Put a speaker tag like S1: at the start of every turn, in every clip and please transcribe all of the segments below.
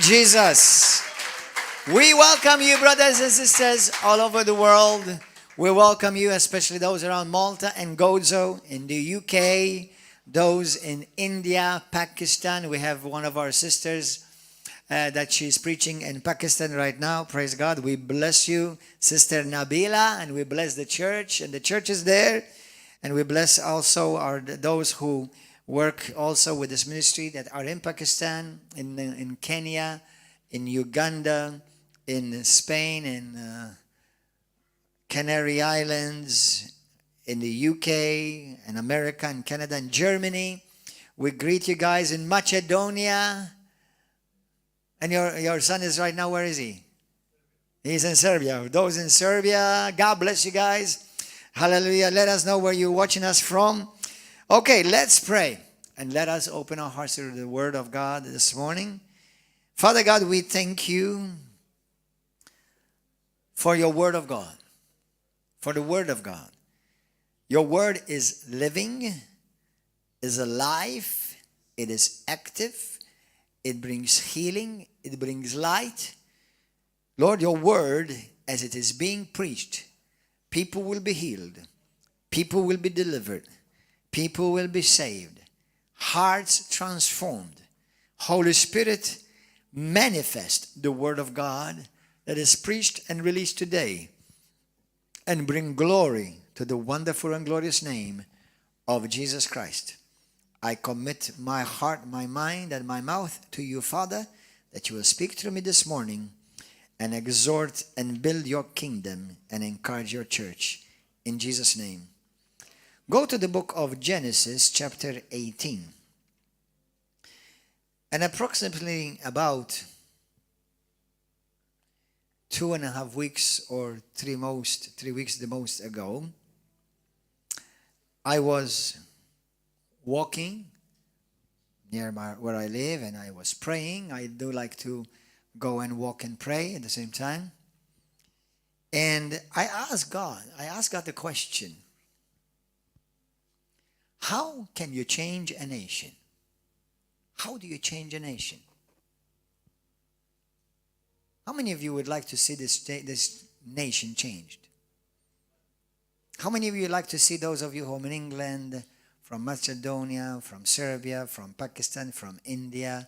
S1: Jesus. We welcome you, brothers and sisters, all over the world. We welcome you, especially those around Malta and Gozo, in the UK, those in India, Pakistan. We have one of our sisters that she's preaching in Pakistan right now. Praise God. We bless you, Sister Nabila, and we bless the church and the churches there. And we bless also those who work also with this ministry that are in Pakistan, in Kenya, in Uganda, in Spain, in Canary Islands, in the UK, in America, in Canada, and Germany. We greet you guys in Macedonia. And your son is right now, where is he? He's in Serbia. Those in Serbia, God bless you guys. Hallelujah. Let us know where you're watching us from. Okay, let's pray. And let us open our hearts to the Word of God this morning. Father God, we thank you for your Word of God. For the Word of God. Your Word is living, is alive, it is active, it brings healing, it brings light. Lord, your Word, as it is being preached, people will be healed, people will be delivered, people will be saved, hearts transformed. Holy Spirit, manifest the Word of God that is preached and released today, and bring glory to the wonderful and glorious name of Jesus Christ. I commit my heart, my mind, and my mouth to you, Father, that you will speak through me this morning and exhort and build your kingdom and encourage your church. In Jesus' name. Go to the book of Genesis, chapter 18. And approximately about 2.5 weeks or 3 weeks the most ago, I was walking near where I live, and I was praying. I do like to go and walk and pray at the same time. And I asked God the question, how can you change a nation? How do you change a nation? How many of you would like to see this nation changed? How many of you would like to see those of you who are in England, from Macedonia, from Serbia, from Pakistan, from India,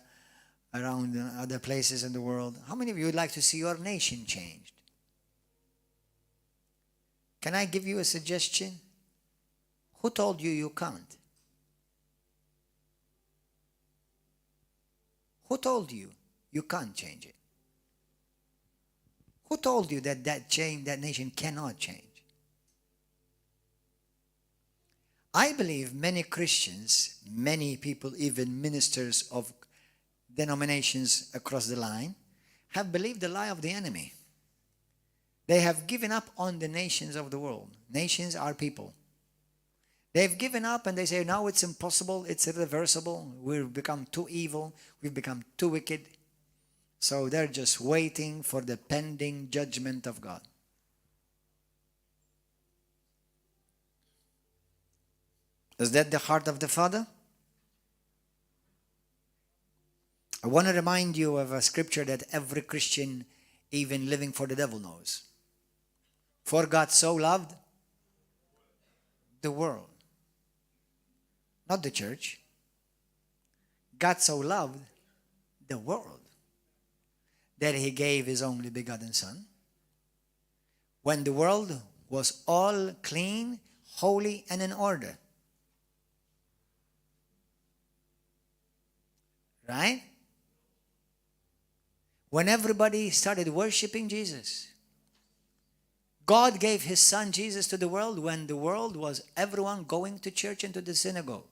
S1: around other places in the world? How many of you would like to see your nation changed? Can I give you a suggestion? Who told you you can't? Who told you you can't change it? Who told you that that nation cannot change? I believe many Christians, many people, even ministers of denominations across the line, have believed the lie of the enemy. They have given up on the nations of the world. Nations are people. They've given up and they say, now it's impossible, it's irreversible, we've become too evil, we've become too wicked. So they're just waiting for the pending judgment of God. Is that the heart of the Father? I want to remind you of a scripture that every Christian, even living for the devil, knows. For God so loved the world. Not the church. God so loved the world that he gave his only begotten Son. When the world was all clean, holy, and in order. Right? When everybody started worshiping Jesus. God gave his Son Jesus to the world when the world was everyone going to church and to the synagogue.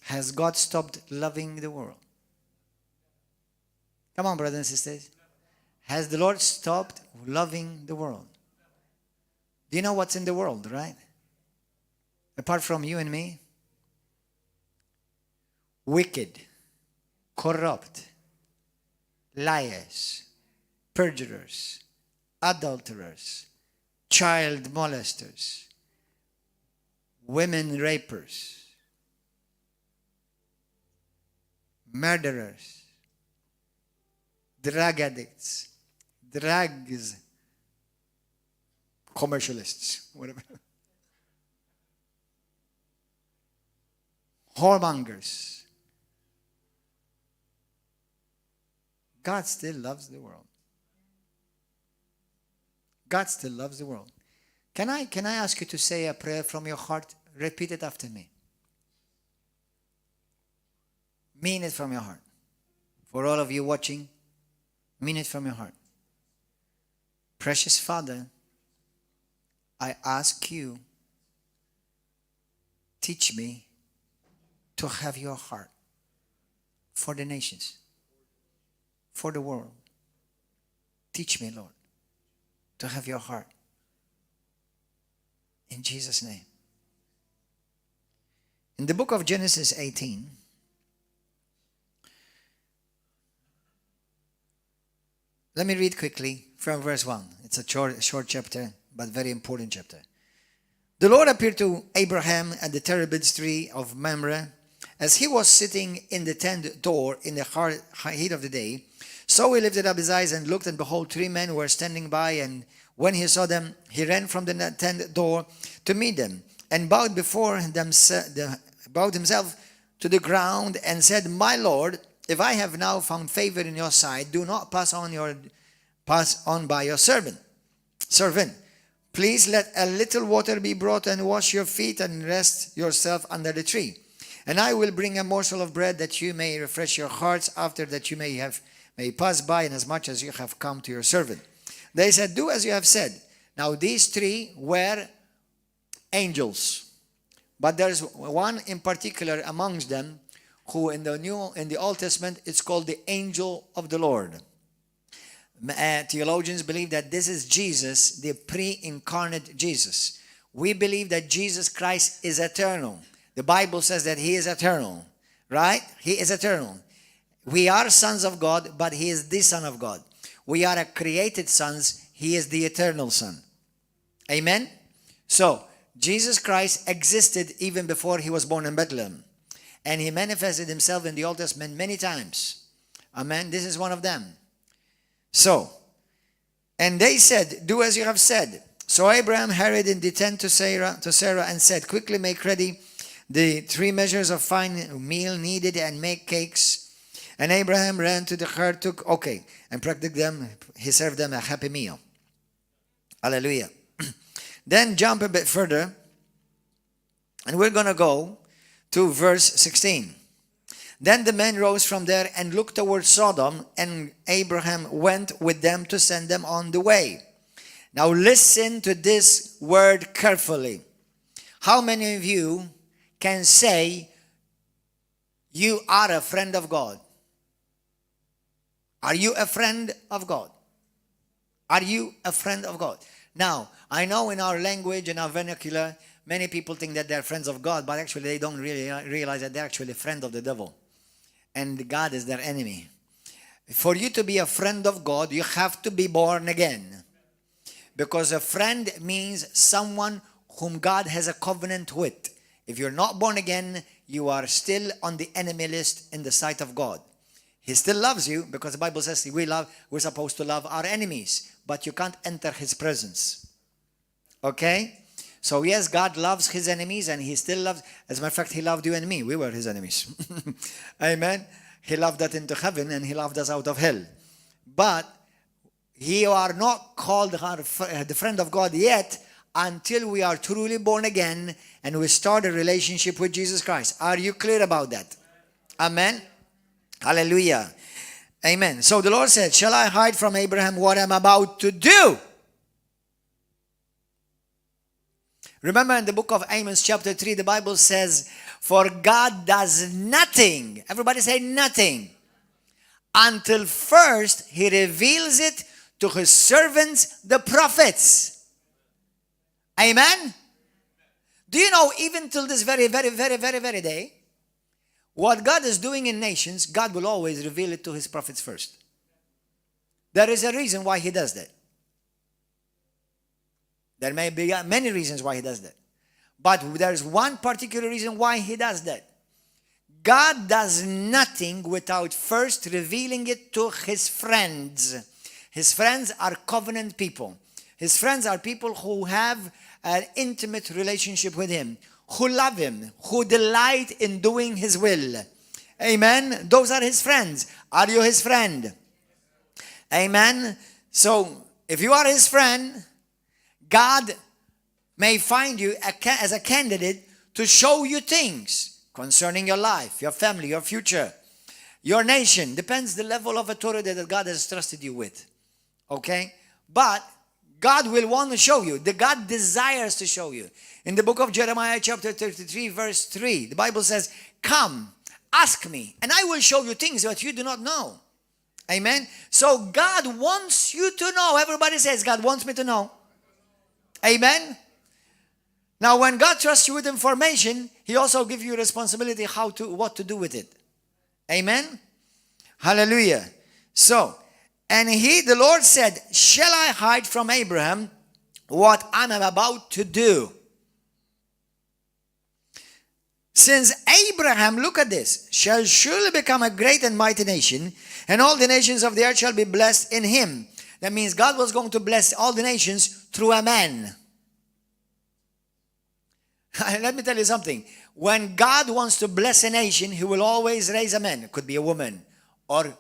S1: Has God stopped loving the world? Come on, brothers and sisters. Has the Lord stopped loving the world? Do you know what's in the world, right? Apart from you and me? Wicked, corrupt, liars, perjurers, adulterers, child molesters, women rapers, murderers, drug addicts, drugs, commercialists, whatever, whoremongers. God still loves the world. God still loves the world. Can I ask you to say a prayer from your heart? Repeat it after me. Mean it from your heart. For all of you watching, mean it from your heart. Precious Father, I ask you, teach me to have your heart for the nations, for the world. Teach me, Lord, to have your heart. In Jesus' name. In the book of Genesis 18, let me read quickly from verse 1. It's a short chapter, but very important chapter. The Lord appeared to Abraham at the terebinth tree of Mamre as he was sitting in the tent door in the heat of the day. So he lifted up his eyes and looked, and behold, 3 men were standing by, and when he saw them, he ran from the tent door to meet them, and bowed himself to the ground and said, My Lord, if I have now found favor in your sight, do not pass on by your servant. Please let a little water be brought and wash your feet and rest yourself under the tree. And I will bring a morsel of bread that you may refresh your hearts, after that you may pass by, inasmuch as you have come to your servant. They said, Do as you have said. Now these 3 were angels, but there's one in particular amongst them who in the Old Testament it's called the angel of the Lord. Theologians believe that this is Jesus, the pre-incarnate Jesus. We believe that Jesus Christ is eternal. The Bible says that he is eternal, right? He is eternal. We are sons of God, but he is the Son of God. We are a created sons. He is the eternal Son. Amen? So, Jesus Christ existed even before he was born in Bethlehem. And he manifested himself in the Old Testament many times. Amen? This is one of them. So, and they said, Do as you have said. So Abraham hurried in the tent to Sarah and said, Quickly make ready the 3 measures of fine meal needed and make cakes. And Abraham ran to the herd, and practiced them. He served them a happy meal. Hallelujah. Then jump a bit further, and we're going to go to verse 16. Then the men rose from there and looked towards Sodom, and Abraham went with them to send them on the way. Now listen to this word carefully. How many of you can say you are a friend of God? Are you a friend of God? Are you a friend of God? Now, I know in our language, in our vernacular, many people think that they're friends of God, but actually they don't really realize that they're actually a friend of the devil. And God is their enemy. For you to be a friend of God, you have to be born again. Because a friend means someone whom God has a covenant with. If you're not born again, you are still on the enemy list in the sight of God. He still loves you because the Bible says we're supposed to love our enemies, but you can't enter his presence. Okay? So yes, God loves his enemies, and he still loves, as a matter of fact, he loved you and me. We were his enemies. Amen? He loved us into heaven, and he loved us out of hell. But you are not called the friend of God yet until we are truly born again and we start a relationship with Jesus Christ. Are you clear about that? Amen? Hallelujah. Amen. So the Lord said, Shall I hide from Abraham what I'm about to do? Remember in the book of Amos chapter 3, the Bible says, For God does nothing. Everybody say nothing. Until first he reveals it to his servants, the prophets. Amen? Do you know, even till this very day, what God is doing in nations, God will always reveal it to his prophets first. There is a reason why he does that. There may be many reasons why he does that. But there is one particular reason why he does that. God does nothing without first revealing it to his friends. His friends are covenant people. His friends are people who have an intimate relationship with him, who love him, who delight in doing his will. Amen. Those are his friends. Are you his friend? Amen. So, if you are his friend, God may find you as a candidate to show you things concerning your life, your family, your future, your nation. Depends the level of authority that God has trusted you with. Okay? But God will want to show you. The God desires to show you. In the book of Jeremiah chapter 33 verse 3, the Bible says, "Come, ask me, and I will show you things that you do not know." Amen? So God wants you to know. Everybody says, God wants me to know. Amen? Now, when God trusts you with information, he also gives you responsibility what to do with it. Amen? Hallelujah. So, and the Lord said, "Shall I hide from Abraham what I'm about to do?" Since Abraham, look at this, shall surely become a great and mighty nation, and all the nations of the earth shall be blessed in him. That means God was going to bless all the nations through a man. Let me tell you something. When God wants to bless a nation, he will always raise a man. It could be a woman or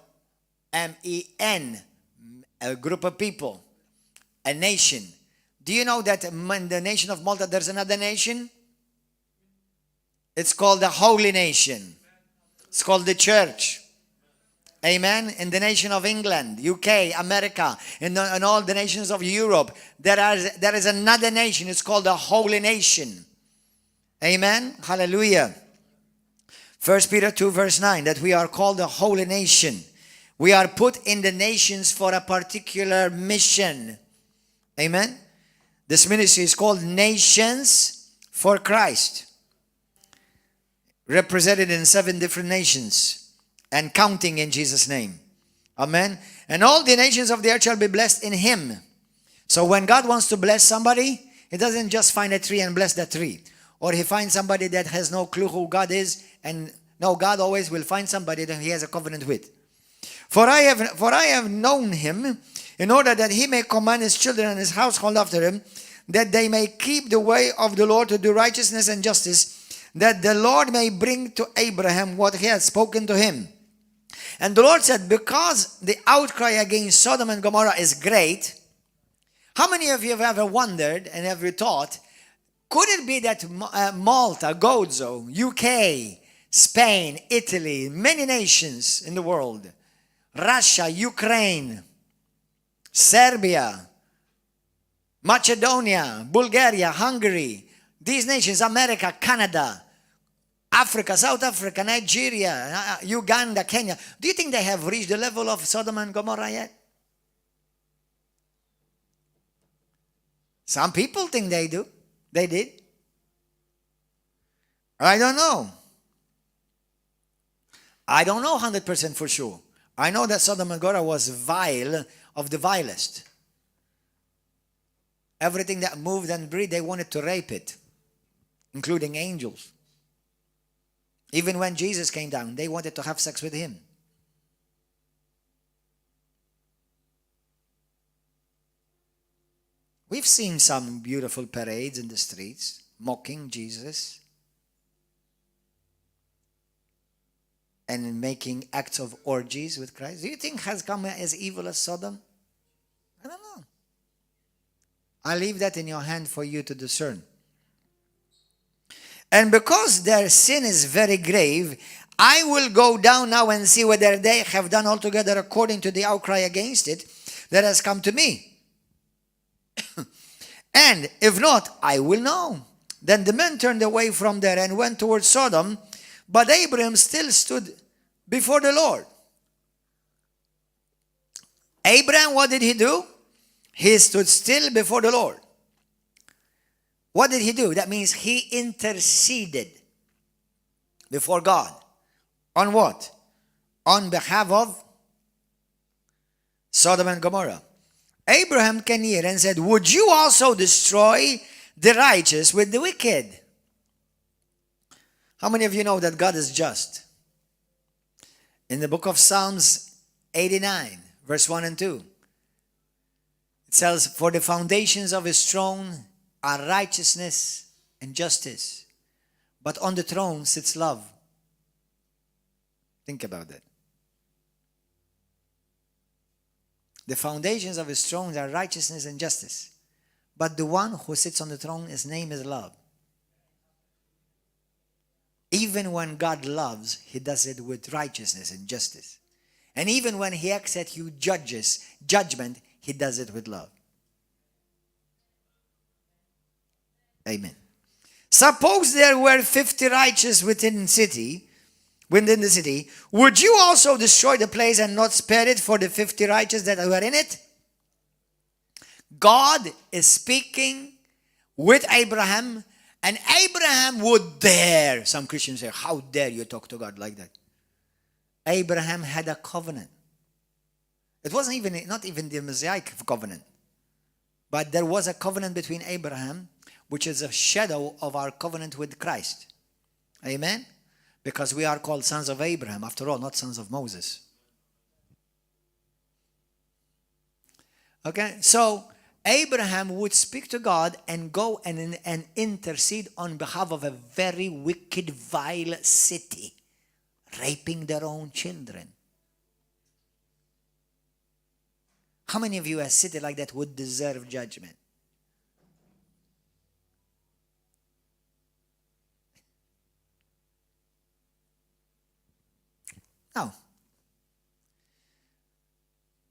S1: M-E-N, a group of people, a nation. Do you know that in the nation of Malta there's another nation? It's called the Holy Nation. It's called the Church. Amen. In the nation of England, UK, America, in all the nations of Europe, there is another nation. It's called the Holy Nation. Amen. Hallelujah. 1 Peter 2 verse 9, that we are called the Holy Nation. We are put in the nations for a particular mission. Amen. This ministry is called Nations for Christ. Represented in 7 different nations and counting in Jesus' name. Amen. And all the nations of the earth shall be blessed in him. So when God wants to bless somebody, he doesn't just find a tree and bless that tree. Or he finds somebody that has no clue who God is. And no, God always will find somebody that he has a covenant with. For I have known him, in order that he may command his children and his household after him, that they may keep the way of the Lord to do righteousness and justice, that the Lord may bring to Abraham what he had spoken to him. And the Lord said, because the outcry against Sodom and Gomorrah is great. How many of you have ever wondered and ever thought, could it be that Malta, Gozo, UK, Spain, Italy, many nations in the world, Russia, Ukraine, Serbia, Macedonia, Bulgaria, Hungary, these nations, America, Canada, Africa, South Africa, Nigeria, Uganda, Kenya, do you think they have reached the level of Sodom and Gomorrah yet? Some people think they do. They did. I don't know. I don't know 100% for sure. I know that Sodom and Gomorrah was vile of the vilest. Everything that moved and breathed, they wanted to rape it, including angels. Even when Jesus came down, they wanted to have sex with him. We've seen some beautiful parades in the streets, mocking Jesus and making acts of orgies with Christ. Do you think has come as evil as Sodom? I don't know. I leave that in your hand for you to discern. And because their sin is very grave, I will go down now and see whether they have done altogether according to the outcry against it that has come to me. And if not, I will know. Then the men turned away from there and went towards Sodom, but Abraham still stood before the Lord. Abraham, what did he do? He stood still before the Lord. What did he do? That means he interceded before God. On what? On behalf of Sodom and Gomorrah. Abraham came near and said, would you also destroy the righteous with the wicked? How many of you know that God is just? In the book of Psalms 89, verse 1 and 2, it says, "For the foundations of his throne are righteousness and justice, but on the throne sits love." Think about that. The foundations of his throne are righteousness and justice, but the one who sits on the throne, his name is love. Even when God loves, he does it with righteousness and justice. And even when he acts you judgment, he does it with love. Amen. Suppose there were 50 righteous within the city, would you also destroy the place and not spare it for the 50 righteous that were in it? God is speaking with Abraham, and Abraham would dare. Some Christians say, "How dare you talk to God like that?" Abraham had a covenant. It wasn't not even the Mosaic covenant, but there was a covenant between Abraham, which is a shadow of our covenant with Christ. Amen? Because we are called sons of Abraham, after all, not sons of Moses. Okay, so Abraham would speak to God and go and intercede on behalf of a very wicked, vile city, raping their own children. How many of you, a city like that, would deserve judgment? Now,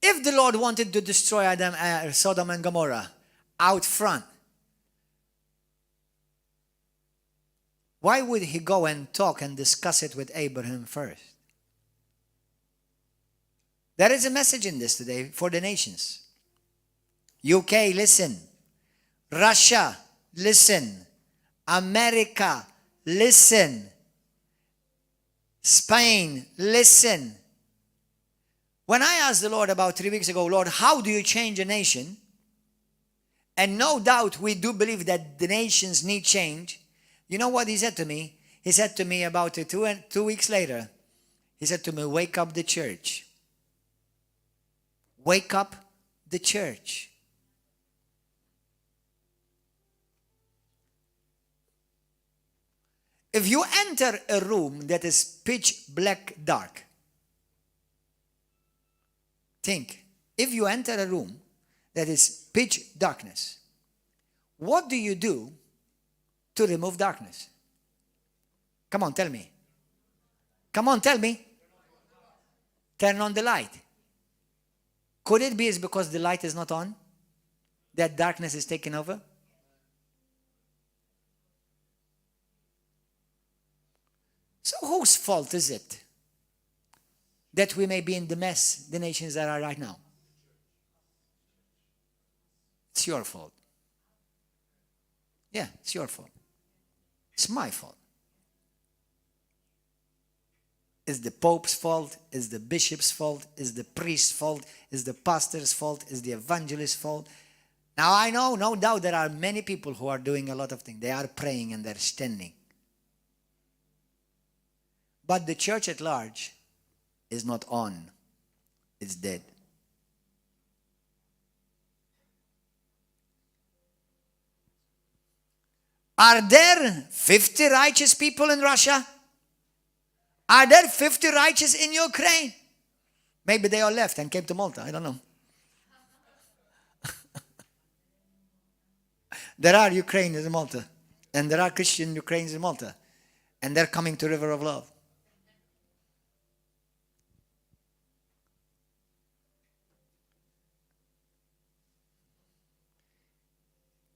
S1: if the Lord wanted to destroy Sodom and Gomorrah out front, why would he go and talk and discuss it with Abraham first? There is a message in this today for the nations. UK, listen. Russia, listen. America, listen. Spain, listen. When I asked the Lord about 3 weeks ago, "Lord, how do you change a nation?" And no doubt we do believe that the nations need change. You know what he said to me? He said to me about 2 weeks later, he said to me, "Wake up the church. Wake up the church." If you enter a room that is pitch black dark, think, if you enter a room that is pitch darkness, what do you do to remove darkness? Come on, tell me. Come on, tell me. Turn on the light. Could it be it's because the light is not on that darkness is taking over? So whose fault is it that we may be in the mess the nations are right now? It's your fault. Yeah, it's your fault. It's my fault. It's the Pope's fault, it's the bishop's fault, it's the priest's fault, it's the pastor's fault, it's the evangelist's fault. Now I know, no doubt, there are many people who are doing a lot of things. They are praying and they're standing. But the church at large is not on. It's dead. Are there 50 righteous people in Russia? Are there 50 righteous in Ukraine? Maybe they all left and came to Malta. I don't know. There are Ukrainians in Malta. And there are Christian Ukrainians in Malta. And they're coming to River of Love.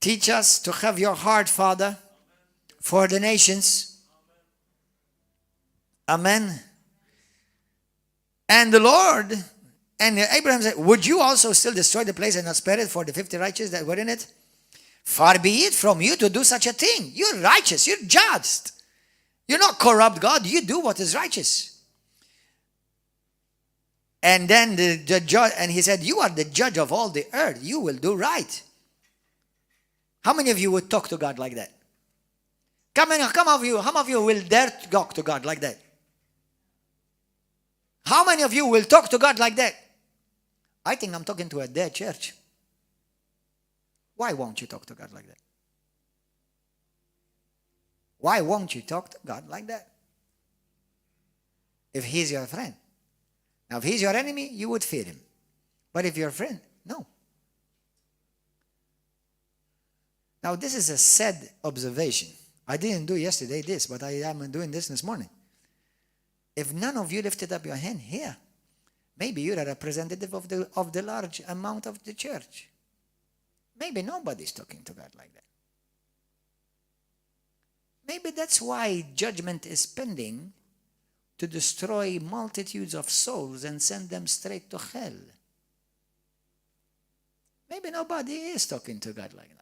S1: Teach us to have your heart, Father, for the nations. Amen. And the Lord, and Abraham said, "Would you also still destroy the place and not spare it for the 50 righteous that were in it? Far be it from you to do such a thing. You're righteous. You're just. You're not corrupt, God. You do what is righteous." And then the judge, and he said, "You are the judge of all the earth. You will do right." How many of you would talk to God like that? How many of you will dare to talk to God like that? How many of you will talk to God like that? I think I'm talking to a dead church. Why won't you talk to God like that? Why won't you talk to God like that? If he's your friend. Now, if he's your enemy, you would fear him. But if you're a friend, no. Now, this is a sad observation. I didn't do yesterday this, but I am doing this morning. If none of you lifted up your hand here, maybe you're a representative of the large amount of the church. Maybe nobody's talking to God like that. Maybe that's why judgment is pending to destroy multitudes of souls and send them straight to hell. Maybe nobody is talking to God like that.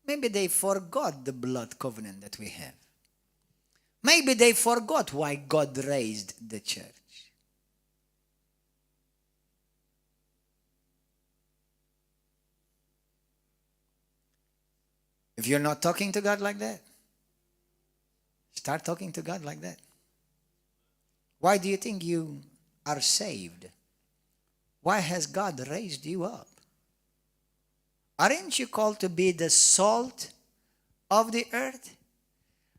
S1: Maybe they forgot the blood covenant that we have. Maybe they forgot why God raised the church. If you're not talking to God like that, start talking to God like that. Why do you think you are saved? Why has God raised you up? Aren't you called to be the salt of the earth?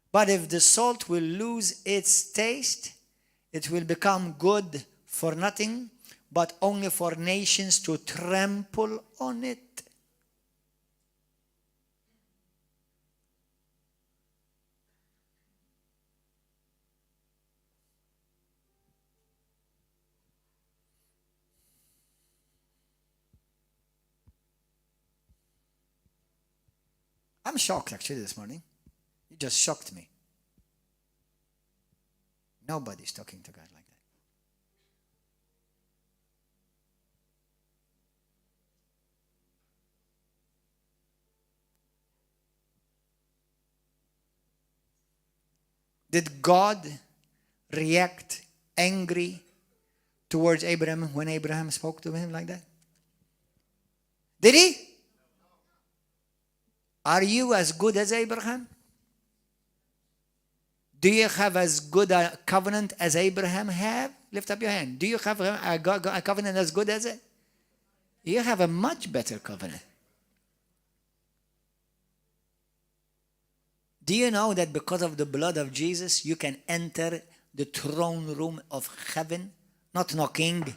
S1: But if the salt will lose its taste, it will become good for nothing, but only for nations to trample on it. I'm shocked actually this morning. You just shocked me. Nobody's talking to God like that. Did God react angry towards Abraham when Abraham spoke to him like that? Did he? Are you as good as Abraham? Do you have as good a covenant as Abraham have? Lift up your hand. Do you have a covenant as good as it? You have a much better covenant. Do you know that because of the blood of Jesus, you can enter the throne room of heaven? Not knocking.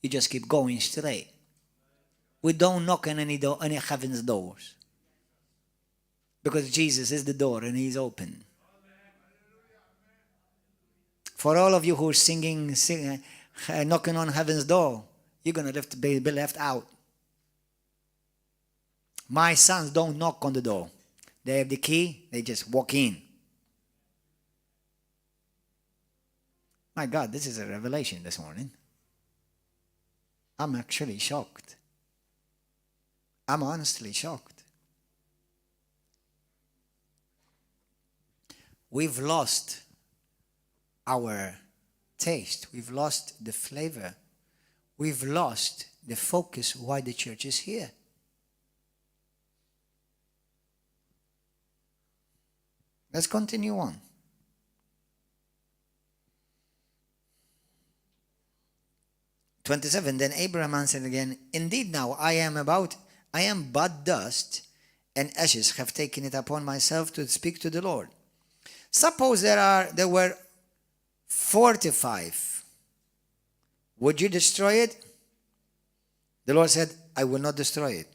S1: You just keep going straight. We don't knock on any heaven's doors. Because Jesus is the door and he's open. For all of you who are singing, knocking on heaven's door, you're going to be left out. My sons don't knock on the door. They have the key, they just walk in. My God, this is a revelation this morning. I'm actually shocked. I'm honestly shocked. We've lost our taste. We've lost the flavor. We've lost the focus why the church is here. Let's continue on. "27, then Abraham answered again, Indeed now I am but dust, and ashes have taken it upon myself to speak to the Lord. Suppose there were 45. Would you destroy it? The Lord said, I will not destroy it.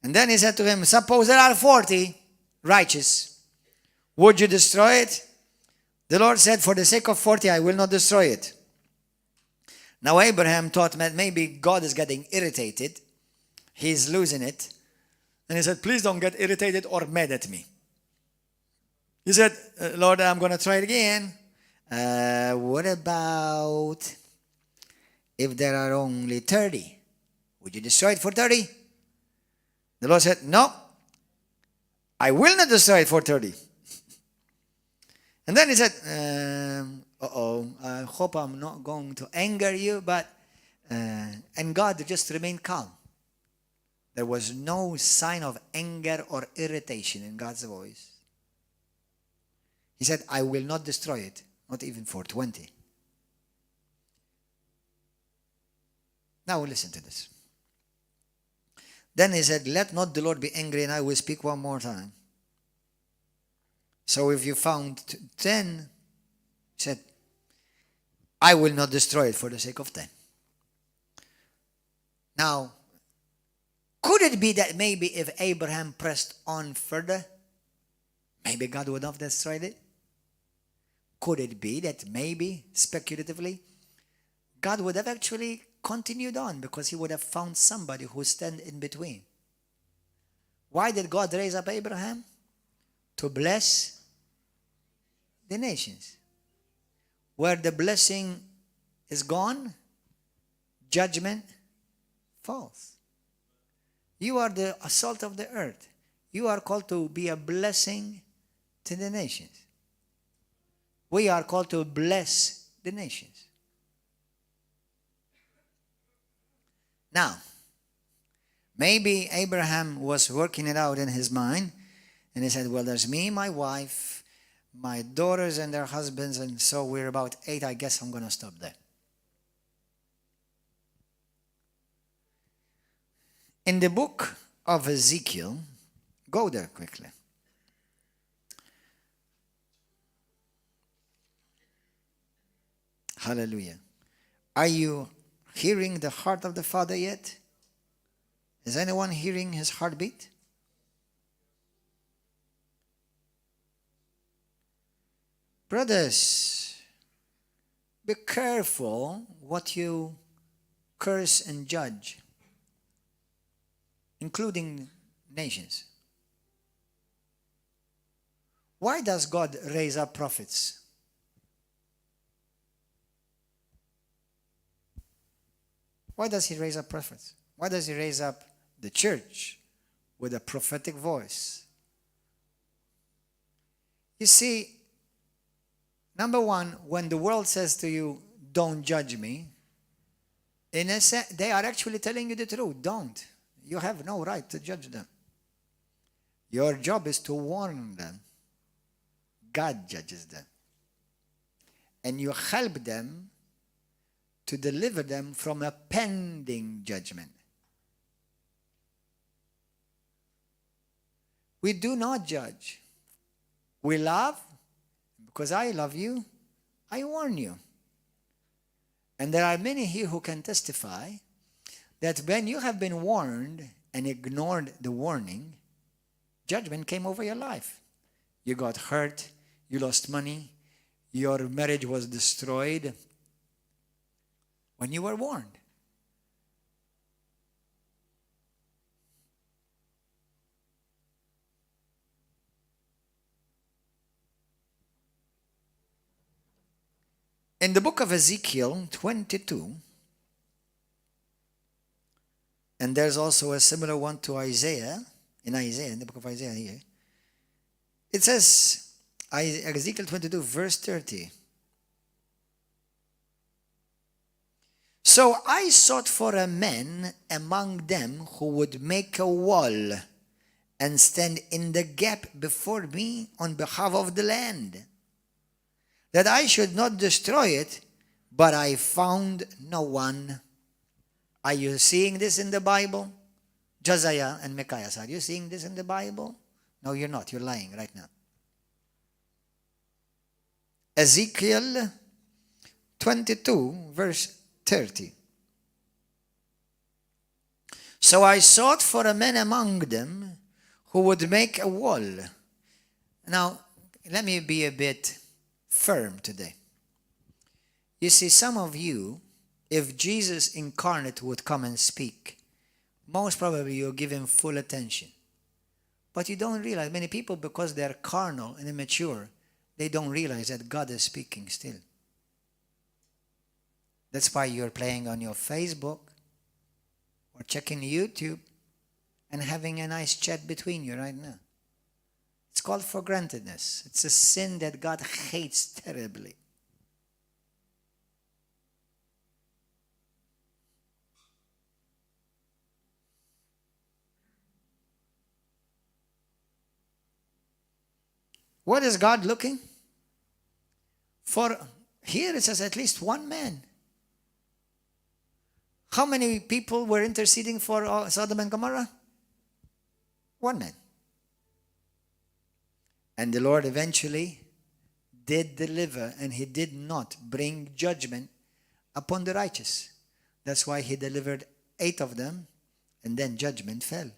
S1: And then he said to him, suppose there are 40 righteous. Would you destroy it? The Lord said, for the sake of 40, I will not destroy it. Now Abraham thought that maybe God is getting irritated. He's losing it. And he said, please don't get irritated or mad at me. He said, Lord, I'm going to try it again. What about if there are only 30? Would you destroy it for 30? The Lord said, no, I will not destroy it for 30. And then he said, I hope I'm not going to anger you, but, and God just remained calm. There was no sign of anger or irritation in God's voice. He said, I will not destroy it, not even for 20. Now listen to this. Then he said, let not the Lord be angry, and I will speak one more time. So if you found 10, he said, I will not destroy it for the sake of 10. Now, could it be that maybe if Abraham pressed on further, maybe God would have destroyed it? Could it be that maybe, speculatively, God would have actually continued on because he would have found somebody who stand in between? Why did God raise up Abraham? To bless the nations. Where the blessing is gone, judgment falls. You are the salt of the earth. You are called to be a blessing to the nations. We are called to bless the nations. Now, maybe Abraham was working it out in his mind, and he said, well, there's me, my wife, my daughters and their husbands, and so we're about 8. I guess I'm going to stop there. In the book of Ezekiel, go there quickly. Hallelujah. Are you hearing the heart of the Father yet? Is anyone hearing his heartbeat? Brothers, be careful what you curse and judge, including nations. Why does God raise up prophets? Why does he raise up prophets? Why does he raise up the church with a prophetic voice? You see, number one, when the world says to you, don't judge me, in a sense, they are actually telling you the truth. Don't. You have no right to judge them. Your job is to warn them. God judges them. And you help them to deliver them from a pending judgment. We do not judge. We love. Because I love you, I warn you. And there are many here who can testify that when you have been warned and ignored the warning, judgment came over your life. You got hurt, you lost money, your marriage was destroyed when you were warned. In the book of Ezekiel 22, and there's also a similar one to Isaiah, in the book of Isaiah here, it says, Ezekiel 22, verse 30. So I sought for a man among them who would make a wall and stand in the gap before me on behalf of the land, that I should not destroy it, but I found no one. Are you seeing this in the Bible? Josiah and Micaiah, are you seeing this in the Bible? No, you're not. You're lying right now. Ezekiel 22, verse 30. So I sought for a man among them who would make a wall. Now, let me be a bit firm today. You see, some of you, if Jesus incarnate would come and speak, most probably you'll give him full attention. But you don't realize, many people, because they're carnal and immature, they don't realize that God is speaking still. That's why you're playing on your Facebook or checking YouTube and having a nice chat between you right now. It's called for grantedness. It's a sin that God hates terribly. What is God looking? For here it says at least one man. How many people were interceding for Sodom and Gomorrah? One man. And the Lord eventually did deliver, and he did not bring judgment upon the righteous. That's why he delivered 8 of them, and then judgment fell.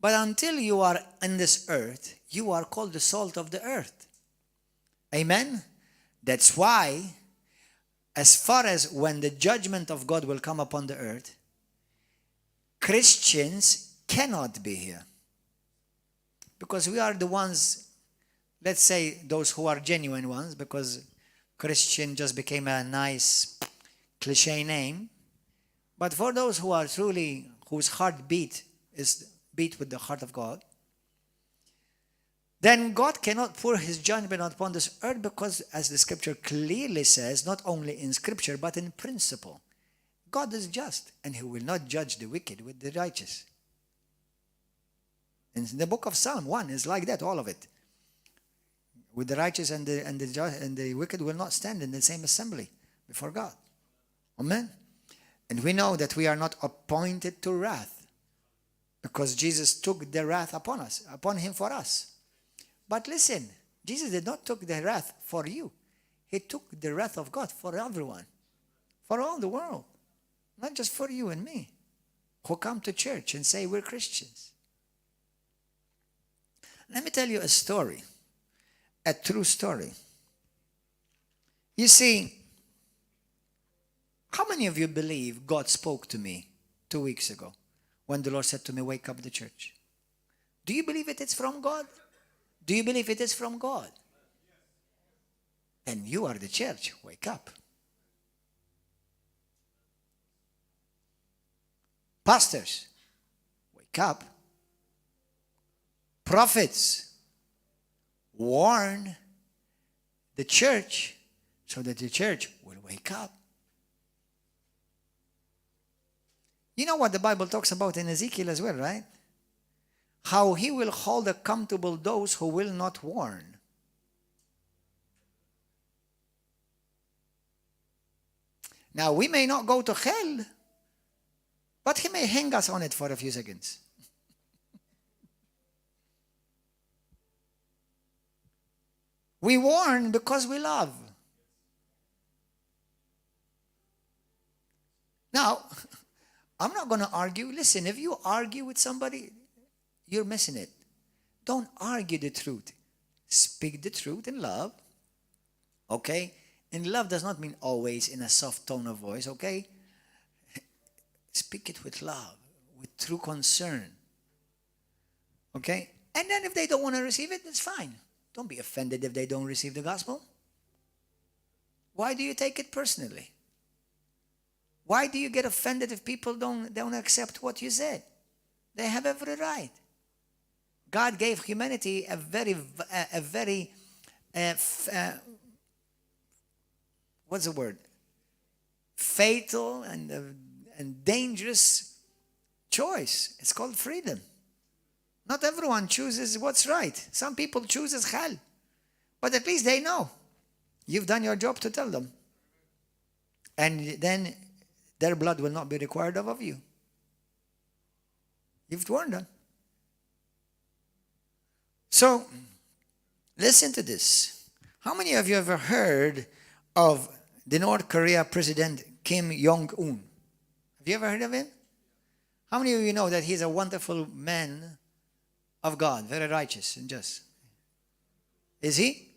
S1: But until you are in this earth, you are called the salt of the earth. Amen? That's why, as far as when the judgment of God will come upon the earth, Christians cannot be here. Because we are the ones, let's say those who are genuine ones, because Christian just became a nice cliche name. But for those who are truly, whose heartbeat is beat with the heart of God, then God cannot pour his judgment upon this earth, because as the scripture clearly says, not only in scripture but in principle, God is just, and he will not judge the wicked with the righteous. In the book of Psalm 1 is like that, all of it. With the righteous and the wicked will not stand in the same assembly before God. Amen. And we know that we are not appointed to wrath, because Jesus took the wrath upon us, upon him for us. But listen, Jesus did not take the wrath for you. He took the wrath of God for everyone, for all the world, not just for you and me, who come to church and say we're Christians. Let me tell you a story, a true story. You see, how many of you believe God spoke to me 2 weeks ago when the Lord said to me, wake up the church? Do you believe it is from God? Do you believe it is from God? Then you are the church. Wake up. Pastors, wake up. Prophets, warn the church so that the church will wake up. You know what the Bible talks about in Ezekiel as well, right? How he will hold accountable those who will not warn. Now, we may not go to hell, but he may hang us on it for a few seconds. We warn because we love. Now, I'm not going to argue. Listen, if you argue with somebody, you're missing it. Don't argue the truth. Speak the truth in love. Okay? And love does not mean always in a soft tone of voice, okay? Speak it with love, with true concern. Okay? And then if they don't want to receive it, it's fine. Don't be offended if they don't receive the gospel. Why do you take it personally? Why do you get offended if people don't accept what you said? They have every right. God gave humanity a very what's the word? Fatal and dangerous choice. It's called freedom. Not everyone chooses what's right. Some people choose hell. But at least they know. You've done your job to tell them. And then their blood will not be required of you. You've warned them. So, listen to this. How many of you ever heard of the North Korea President Kim Jong-un? Have you ever heard of him? How many of you know that he's a wonderful man of God, very righteous and just? Is he?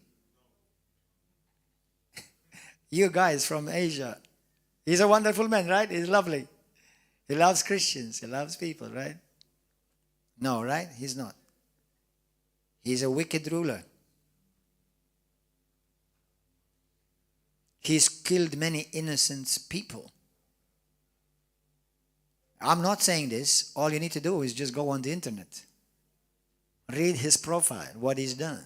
S1: You guys from Asia. He's a wonderful man, right? He's lovely. He loves Christians. He loves people, right? No, right? He's not. He's a wicked ruler. He's killed many innocent people. I'm not saying this. All you need to do is just go on the internet. Read his profile, what he's done.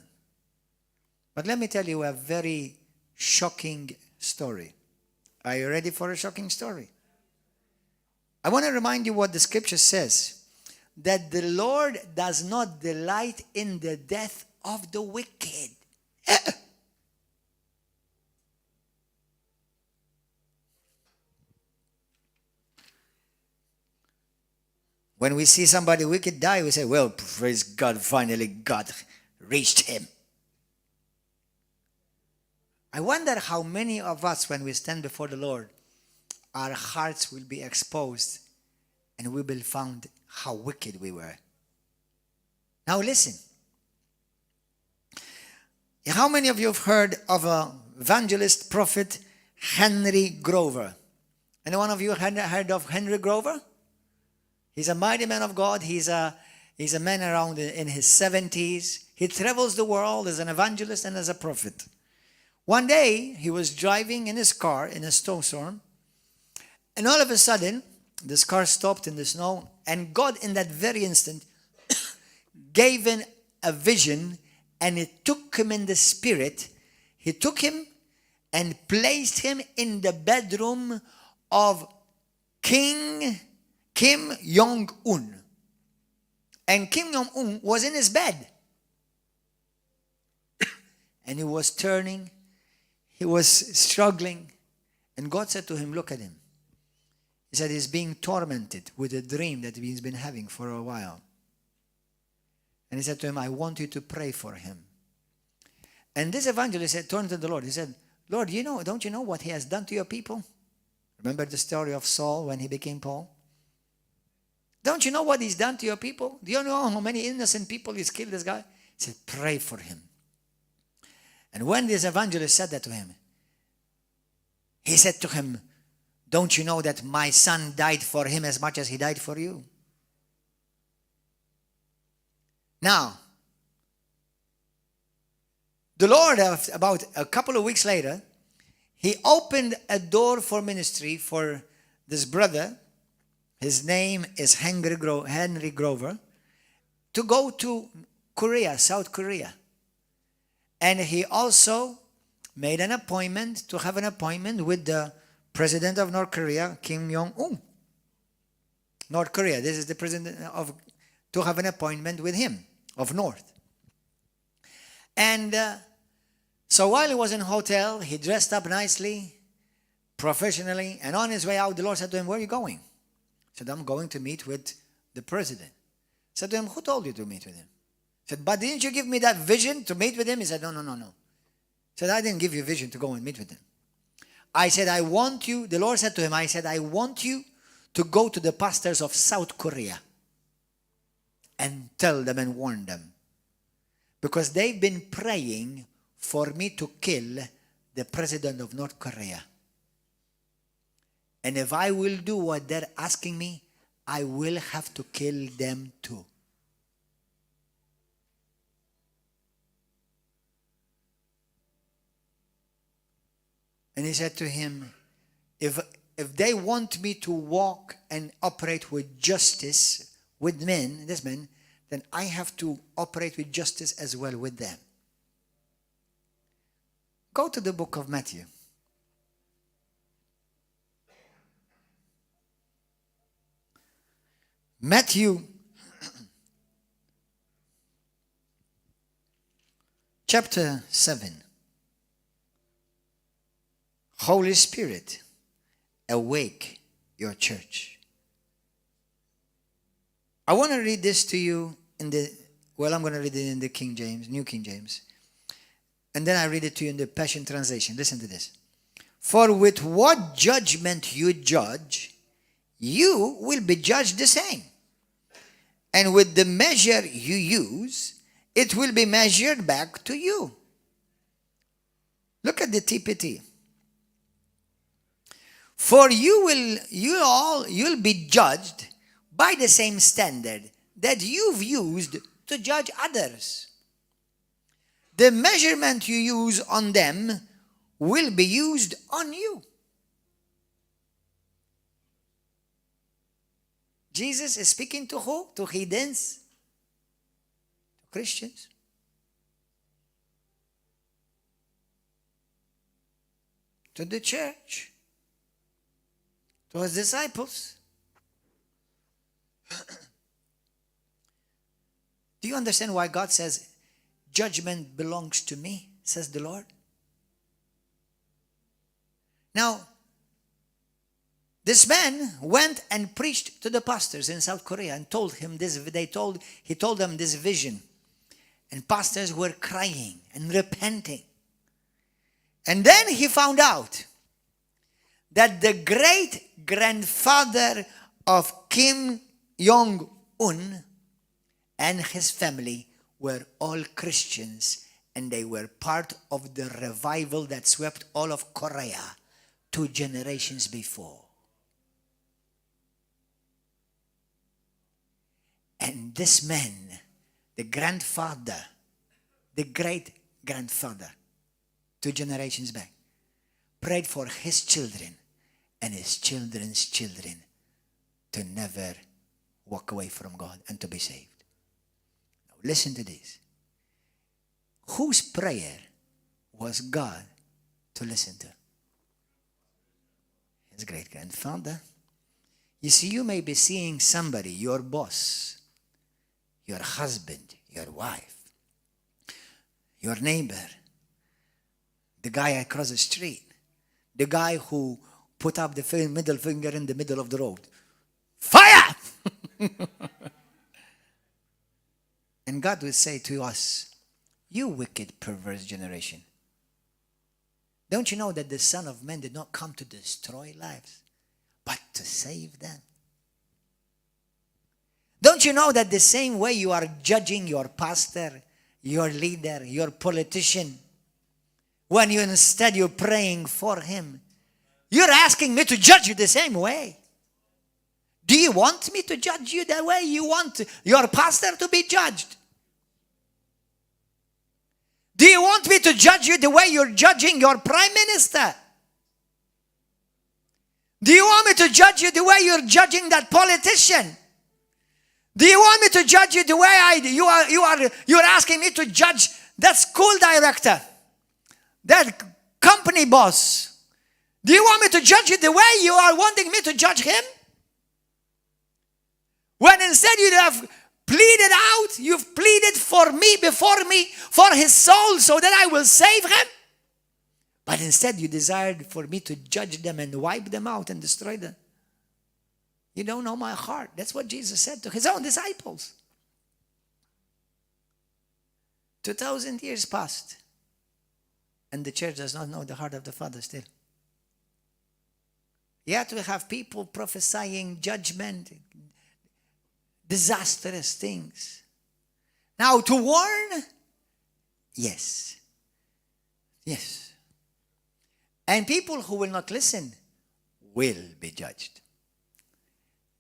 S1: But let me tell you a very shocking story. Are you ready for a shocking story? I want to remind you what the scripture says. That the Lord does not delight in the death of the wicked. When we see somebody wicked die, we say, well, praise God, finally God reached him. I wonder how many of us, when we stand before the Lord, our hearts will be exposed and we will find how wicked we were. Now listen. How many of you have heard of an evangelist prophet, Henry Grover? Any one of you heard of Henry Grover? He's a mighty man of God. He's a man around in his 70s. He travels the world as an evangelist and as a prophet. One day, he was driving in his car in a snowstorm, and all of a sudden, this car stopped in the snow, and God in that very instant gave him a vision, and it took him in the spirit. He took him and placed him in the bedroom of King Kim Jong-un. And Kim Jong-un was in his bed. And he was turning. He was struggling. And God said to him, look at him. He said he's being tormented with a dream that he's been having for a while. And he said to him, I want you to pray for him. And this evangelist said, turned to the Lord. He said, Lord, don't you know what he has done to your people? Remember the story of Saul when he became Paul? Don't you know what he's done to your people? Do you know how many innocent people he's killed, this guy? He said, pray for him. And when this evangelist said that to him, he said to him, don't you know that my son died for him as much as he died for you? Now, the Lord, about a couple of weeks later, he opened a door for ministry for this brother. His name is Henry Grover, to go to Korea, South Korea. And he also made an appointment to have an appointment with the president of North Korea, Kim Jong-un. North Korea, this is the president to have an appointment with him, of North. And so while he was in a hotel, he dressed up nicely, professionally, and on his way out, the Lord said to him, where are you going? He said, I'm going to meet with the president. He said to him, who told you to meet with him? He said, but didn't you give me that vision to meet with him? He said, no. He said, I didn't give you a vision to go and meet with him. I said, I want you, the Lord said to him, I want you to go to the pastors of South Korea and tell them and warn them. Because they've been praying for me to kill the president of North Korea. And if I will do what they're asking me, I will have to kill them too. And he said to him, if they want me to walk and operate with justice with men, then I have to operate with justice as well with them. Go to the book of Matthew. Matthew chapter 7. Holy Spirit, awake your church. I want to read this to you I'm going to read it in the King James, New King James. And then I read it to you in the Passion Translation. Listen to this. For with what judgment you judge, you will be judged the same. And with the measure you use, it will be measured back to you. Look at the TPT. For you'll be judged by the same standard that you've used to judge others. The measurement you use on them will be used on you. Jesus is speaking to who? To heathens? To Christians? To the church? To his disciples? Do you understand why God says, judgment belongs to me, says the Lord? Now, This man went and preached to the pastors in South Korea and told him this. He told them this vision. And pastors were crying and repenting. And then he found out that the great-grandfather of Kim Jong-un and his family were all Christians, and they were part of the revival that swept all of Korea 2 generations before. And this man, the grandfather, the great-grandfather, 2 generations back, prayed for his children and his children's children to never walk away from God and to be saved. Now listen to this. Whose prayer was God to listen to? His great-grandfather. You see, you may be seeing somebody, your boss, your husband, your wife, your neighbor, the guy across the street, the guy who put up the middle finger in the middle of the road. Fire! And God will say to us, you wicked, perverse generation. Don't you know that the Son of Man did not come to destroy lives, but to save them? Don't you know that the same way you are judging your pastor, your leader, your politician, when you're praying for him, you're asking me to judge you the same way? Do you want me to judge you the way you want your pastor to be judged? Do you want me to judge you the way you're judging your prime minister? Do you want me to judge you the way you're judging that politician? Do you want me to judge you the way you're asking me to judge that school director, that company boss? Do you want me to judge you the way you are wanting me to judge him? When instead you have pleaded out, you've pleaded for me, before me, for his soul so that I will save him. But instead you desired for me to judge them and wipe them out and destroy them. You don't know my heart. That's what Jesus said to his own disciples. 2,000 years passed, and the church does not know the heart of the Father still. Yet we have people prophesying judgment, disastrous things. Now, to warn, yes. Yes. And people who will not listen will be judged.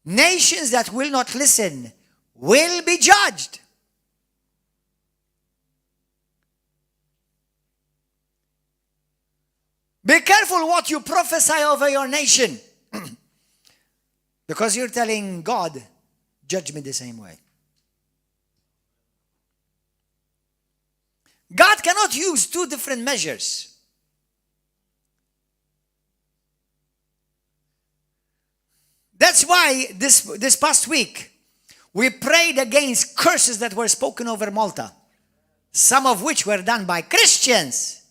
S1: Nations that will not listen will be judged. Be careful what you prophesy over your nation. Because you're telling God, judge me the same way. God cannot use 2 different measures. That's why this past week, we prayed against curses that were spoken over Malta, some of which were done by Christians.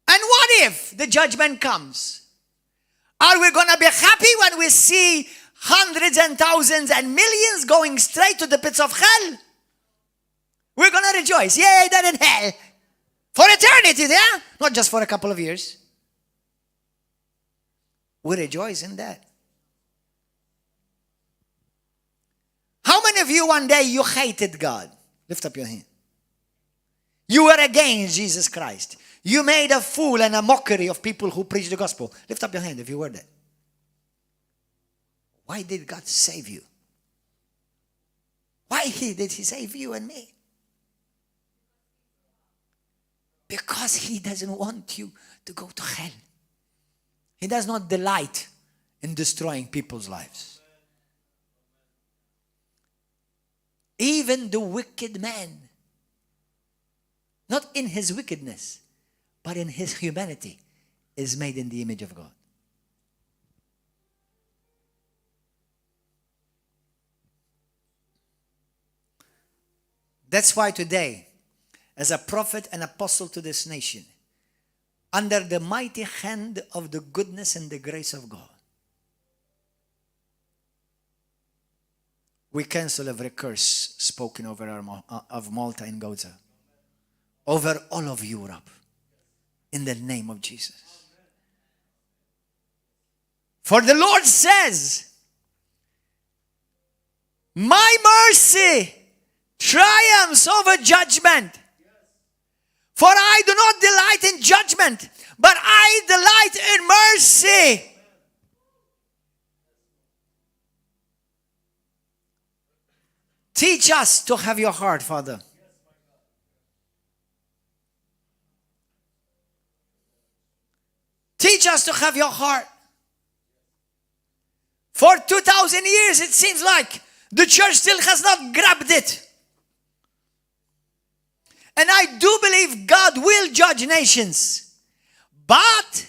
S1: And what if the judgment comes? Are we going to be happy when we see hundreds and thousands and millions going straight to the pits of hell? We're going to rejoice. Yay, they're in hell. For eternity, yeah? Not just for a couple of years. We rejoice in that. How many of you one day you hated God? Lift up your hand. You were against Jesus Christ. You made a fool and a mockery of people who preach the gospel. Lift up your hand if you were that. Why did God save you? Why did he save you and me? Because he doesn't want you to go to hell. He does not delight in destroying people's lives. Even the wicked man, not in his wickedness, but in his humanity, is made in the image of God. That's why today, as a prophet and apostle to this nation, under the mighty hand of the goodness and the grace of God. We cancel every curse spoken over of Malta and Gozo, over all of Europe, in the name of Jesus. For the Lord says, my mercy triumphs over judgment. For I do not delight in judgment, but I delight in mercy. Teach us to have your heart, Father. Teach us to have your heart. For 2,000 years, it seems like the church still has not grabbed it. And I do believe God will judge nations. But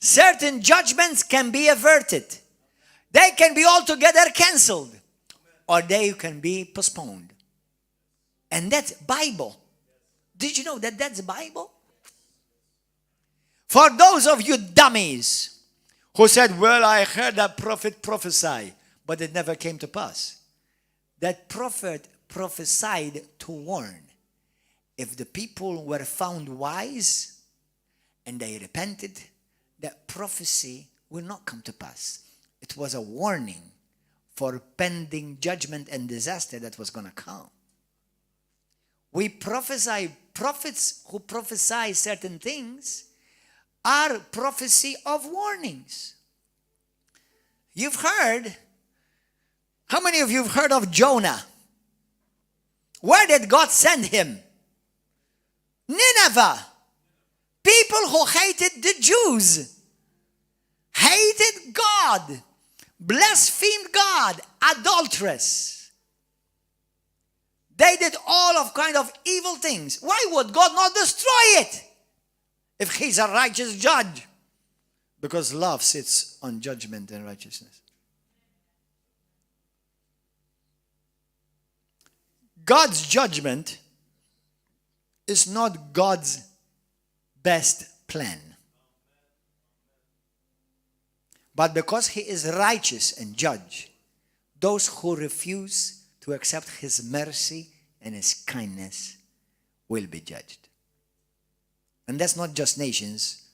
S1: certain judgments can be averted. They can be altogether cancelled. Or they can be postponed. And that's Bible. Did you know that that's Bible? For those of you dummies who said, well, I heard a prophet prophesy, but it never came to pass. That prophet prophesied to warn. If the people were found wise and they repented, that prophecy will not come to pass. It was a warning for pending judgment and disaster that was going to come. We prophesy, prophets who prophesy certain things are prophecy of warnings. You've heard, how many of you have heard of Jonah? Where did God send him? Nineveh. People who hated the Jews, hated God, blasphemed God, adulteress. They did all of kind of evil things. Why would God not destroy it if he's a righteous judge? Because love sits on judgment and righteousness. God's judgment is not God's best plan. But because he is righteous and judge, those who refuse to accept his mercy and his kindness will be judged. And that's not just nations,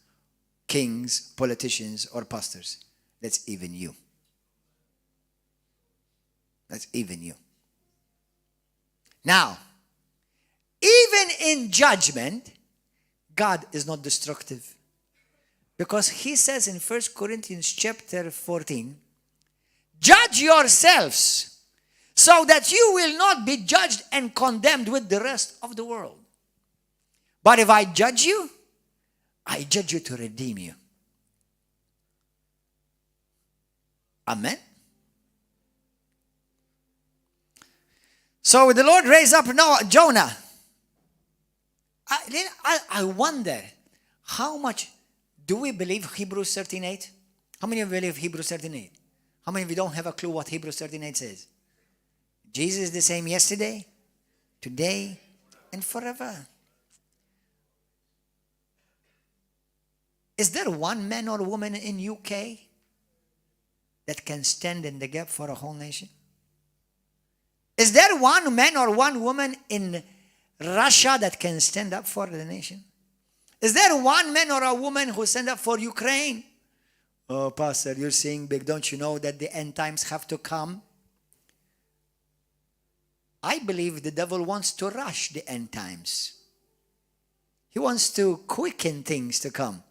S1: kings, politicians, or pastors. That's even you. That's even you. Now, even in judgment, God is not destructive. Because he says in 1 Corinthians chapter 14, judge yourselves so that you will not be judged and condemned with the rest of the world. But if I judge you, I judge you to redeem you. Amen. So the Lord raised up Jonah. I wonder how much do we believe Hebrews 13:8? How many of you believe Hebrews 13:8? How many of you don't have a clue what Hebrews 13:8 says? Jesus is the same yesterday, today, and forever. Is there one man or woman in UK that can stand in the gap for a whole nation? Is there one man or one woman in Russia that can stand up for the nation? Is there one man or a woman who stand up for Ukraine? Oh, Pastor, you're seeing big. Don't you know that the end times have to come? I believe the devil wants to rush the end times. He wants to quicken things to come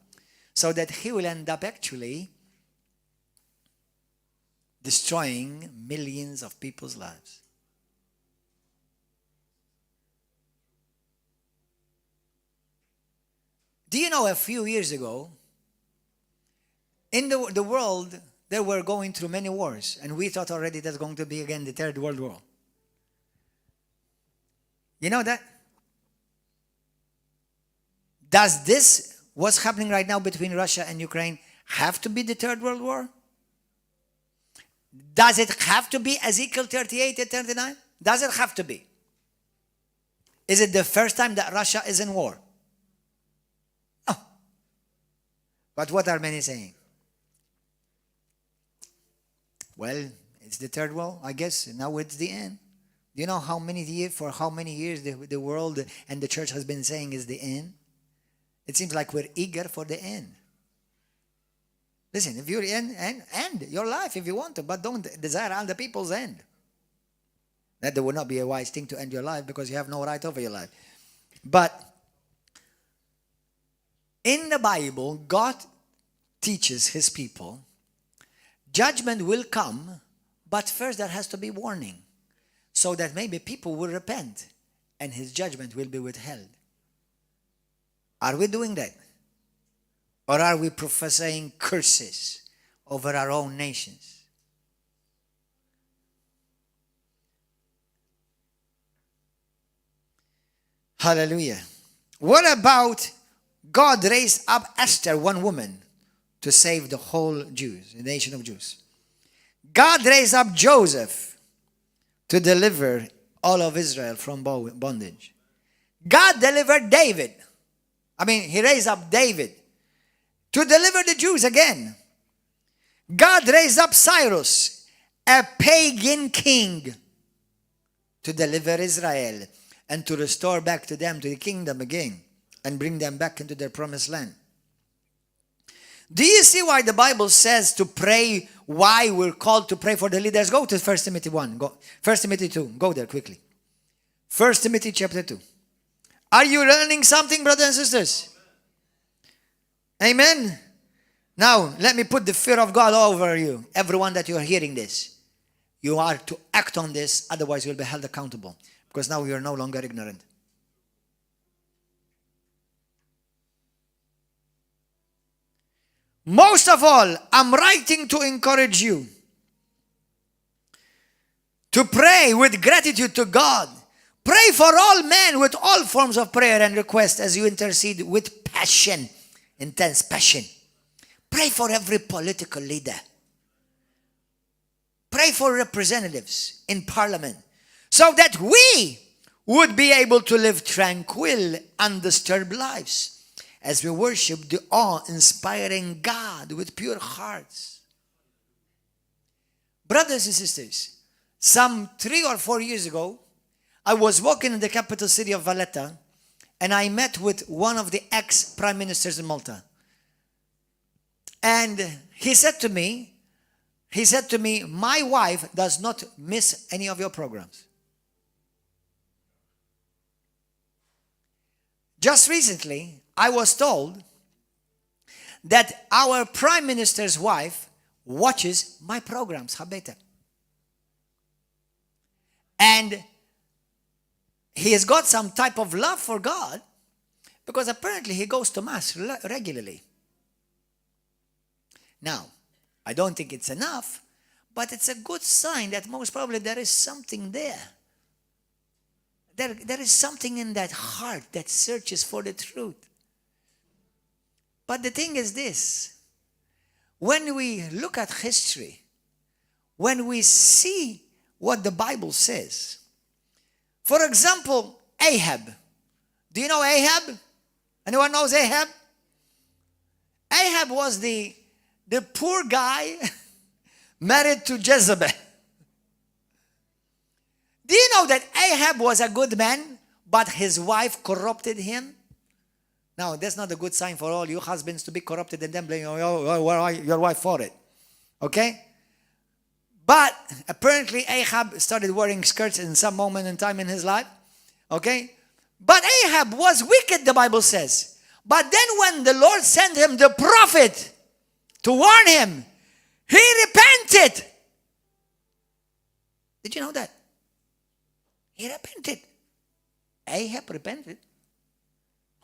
S1: so that he will end up actually destroying millions of people's lives. Do you know a few years ago, in the world, they were going through many wars, and we thought already that's going to be again the Third World War. You know that? Does this, what's happening right now between Russia and Ukraine, have to be the Third World War? Does it have to be Ezekiel 38 and 39? Does it have to be? Is it the first time that Russia is in war? No. But what are many saying? Well, it's the third world, I guess. Now it's the end. Do you know how many years the world and the church has been saying is the end? It seems like we're eager for the end. Listen, if you're end your life if you want to, but don't desire other people's end. That would not be a wise thing to end your life because you have no right over your life. But in the Bible, God teaches his people, judgment will come, but first there has to be warning, so that maybe people will repent and his judgment will be withheld. Are we doing that? Or are we prophesying curses over our own nations? Hallelujah. What about God raised up Esther, one woman, to save the whole Jews, the nation of Jews? God raised up Joseph to deliver all of Israel from bondage. God delivered David. He raised up David to deliver the Jews again. God raised up Cyrus, a pagan king, to deliver Israel and to restore back to them to the kingdom again and bring them back into their promised land. Do you see why the Bible says to pray, why we're called to pray for the leaders? Go to 1 Timothy 1. 1 Timothy 2. Go there quickly. 1 Timothy chapter 2. Are you learning something, brothers and sisters? Amen. Now, let me put the fear of God over you. Everyone that you are hearing this. You are to act on this, otherwise you'll be held accountable. Because now you are no longer ignorant. Most of all, I'm writing to encourage you to pray with gratitude to God. Pray for all men with all forms of prayer and request as you intercede with passion, intense passion. Pray for every political leader. Pray for representatives in parliament so that we would be able to live tranquil, undisturbed lives as we worship the awe-inspiring God with pure hearts. Brothers and sisters, some 3 or 4 years ago, I was walking in the capital city of Valletta, and I met with one of the ex-prime ministers in Malta. And he said to me, my wife does not miss any of your programs. Just recently, I was told that our prime minister's wife watches my programs, Ħabbejtek. And he has got some type of love for God because apparently he goes to mass regularly. Now, I don't think it's enough, but it's a good sign that most probably there is something there. There is something in that heart that searches for the truth. But the thing is this, when we look at history, when we see what the Bible says, for example, Ahab. Do you know Ahab? Anyone knows Ahab? Ahab was the poor guy married to Jezebel. Do you know that Ahab was a good man, but his wife corrupted him? Now, that's not a good sign for all you husbands to be corrupted and then blame your wife for it. Okay? But apparently Ahab started wearing skirts in some moment in time in his life. Okay? But Ahab was wicked, the Bible says. But then when the Lord sent him the prophet to warn him, he repented. Did you know that? He repented. Ahab repented.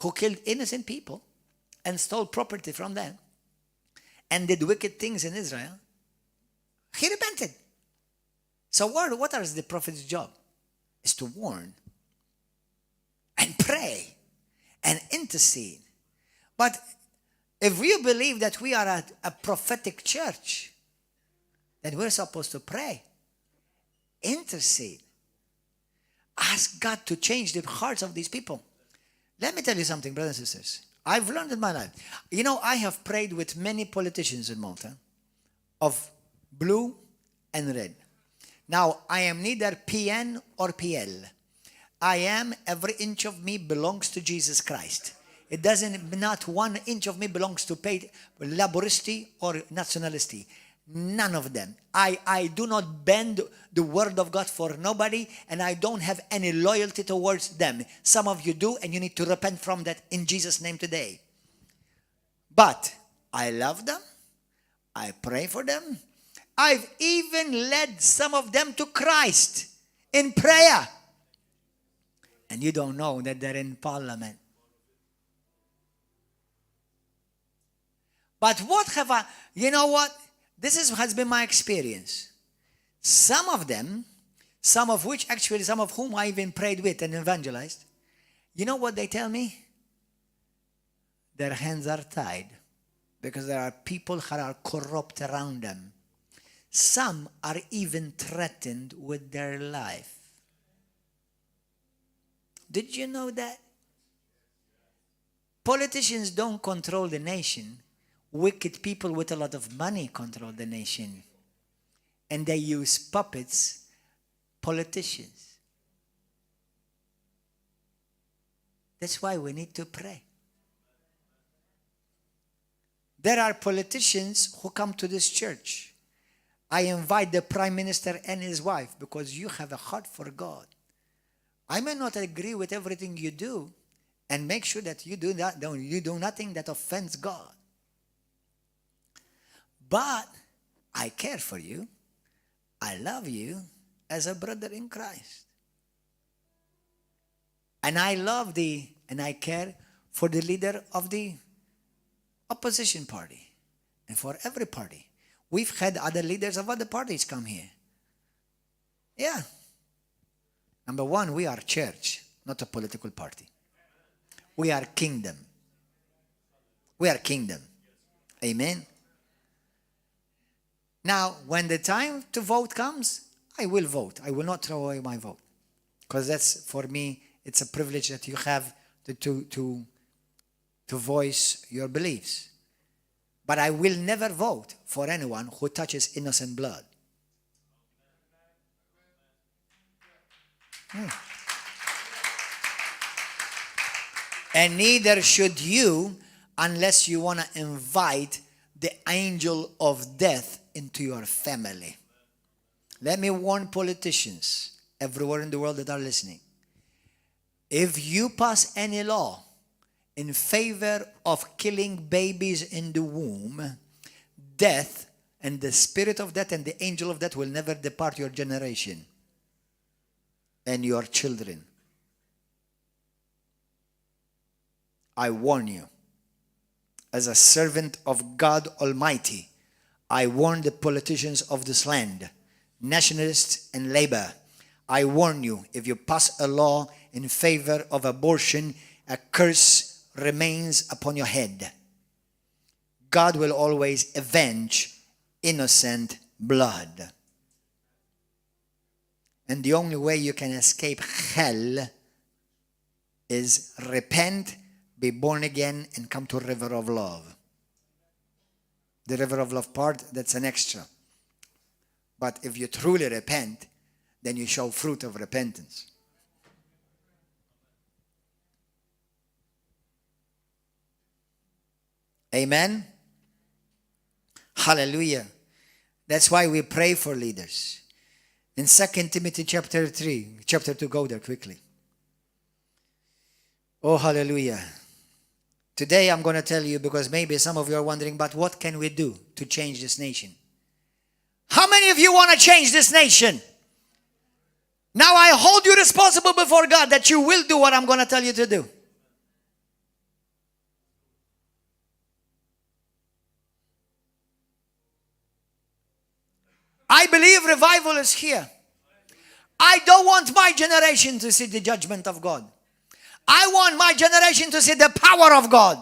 S1: Who killed innocent people and stole property from them and did wicked things in Israel. He repented. So what is the prophet's job? Is to warn and pray and intercede. But if you believe that we are a prophetic church, then we're supposed to pray, intercede, ask God to change the hearts of these people. Let me tell you something, brothers and sisters. I've learned in my life. You know, I have prayed with many politicians in Malta of blue and red. Now, I am neither PN or PL. I am, every inch of me belongs to Jesus Christ. It doesn't, not 1 inch of me belongs to laboristi or nationalisti. None of them. I do not bend the word of God for nobody, and I don't have any loyalty towards them. Some of you do, and you need to repent from that in Jesus' name today. But I love them. I pray for them. I've even led some of them to Christ in prayer. And you don't know that they're in parliament. But what have I, you know what? Has been my experience. Some of them, some of whom I even prayed with and evangelized, you know what they tell me? Their hands are tied because there are people who are corrupt around them. Some are even threatened with their life. Did you know that? Politicians don't control the nation. Wicked people with a lot of money control the nation. And they use puppets, politicians. That's why we need to pray. There are politicians who come to this church. I invite the Prime Minister and his wife because you have a heart for God. I may not agree with everything you do, and make sure that you do nothing that offends God. But I care for you. I love you as a brother in Christ. And I I care for the leader of the opposition party and for every party. We've had other leaders of other parties come here. Yeah. Number one, we are church, not a political party. We are kingdom. We are kingdom. Amen. Now, when the time to vote comes, I will vote. I will not throw away my vote. Because that's, for me, it's a privilege that you have to voice your beliefs. But I will never vote for anyone who touches innocent blood. And neither should you, unless you want to invite the angel of death into your family. Let me warn politicians everywhere in the world that are listening. If you pass any law in favor of killing babies in the womb, death and the spirit of death and the angel of death will never depart your generation and your children. I warn you, as a servant of God Almighty, I warn the politicians of this land, nationalists and labor. I warn you, if you pass a law in favor of abortion, a curse remains upon your head. God will always avenge innocent blood. And the only way you can escape hell is repent, be born again, and come to river of love. The river of love part, that's an extra. But if you truly repent, then you show fruit of repentance. Amen? Hallelujah. That's why we pray for leaders. In 2 Timothy chapter 2, go there quickly. Oh, hallelujah. Today I'm going to tell you, because maybe some of you are wondering, but what can we do to change this nation? How many of you want to change this nation? Now I hold you responsible before God that you will do what I'm going to tell you to do. I believe revival is here. I don't want my generation to see the judgment of God. I want my generation to see the power of God.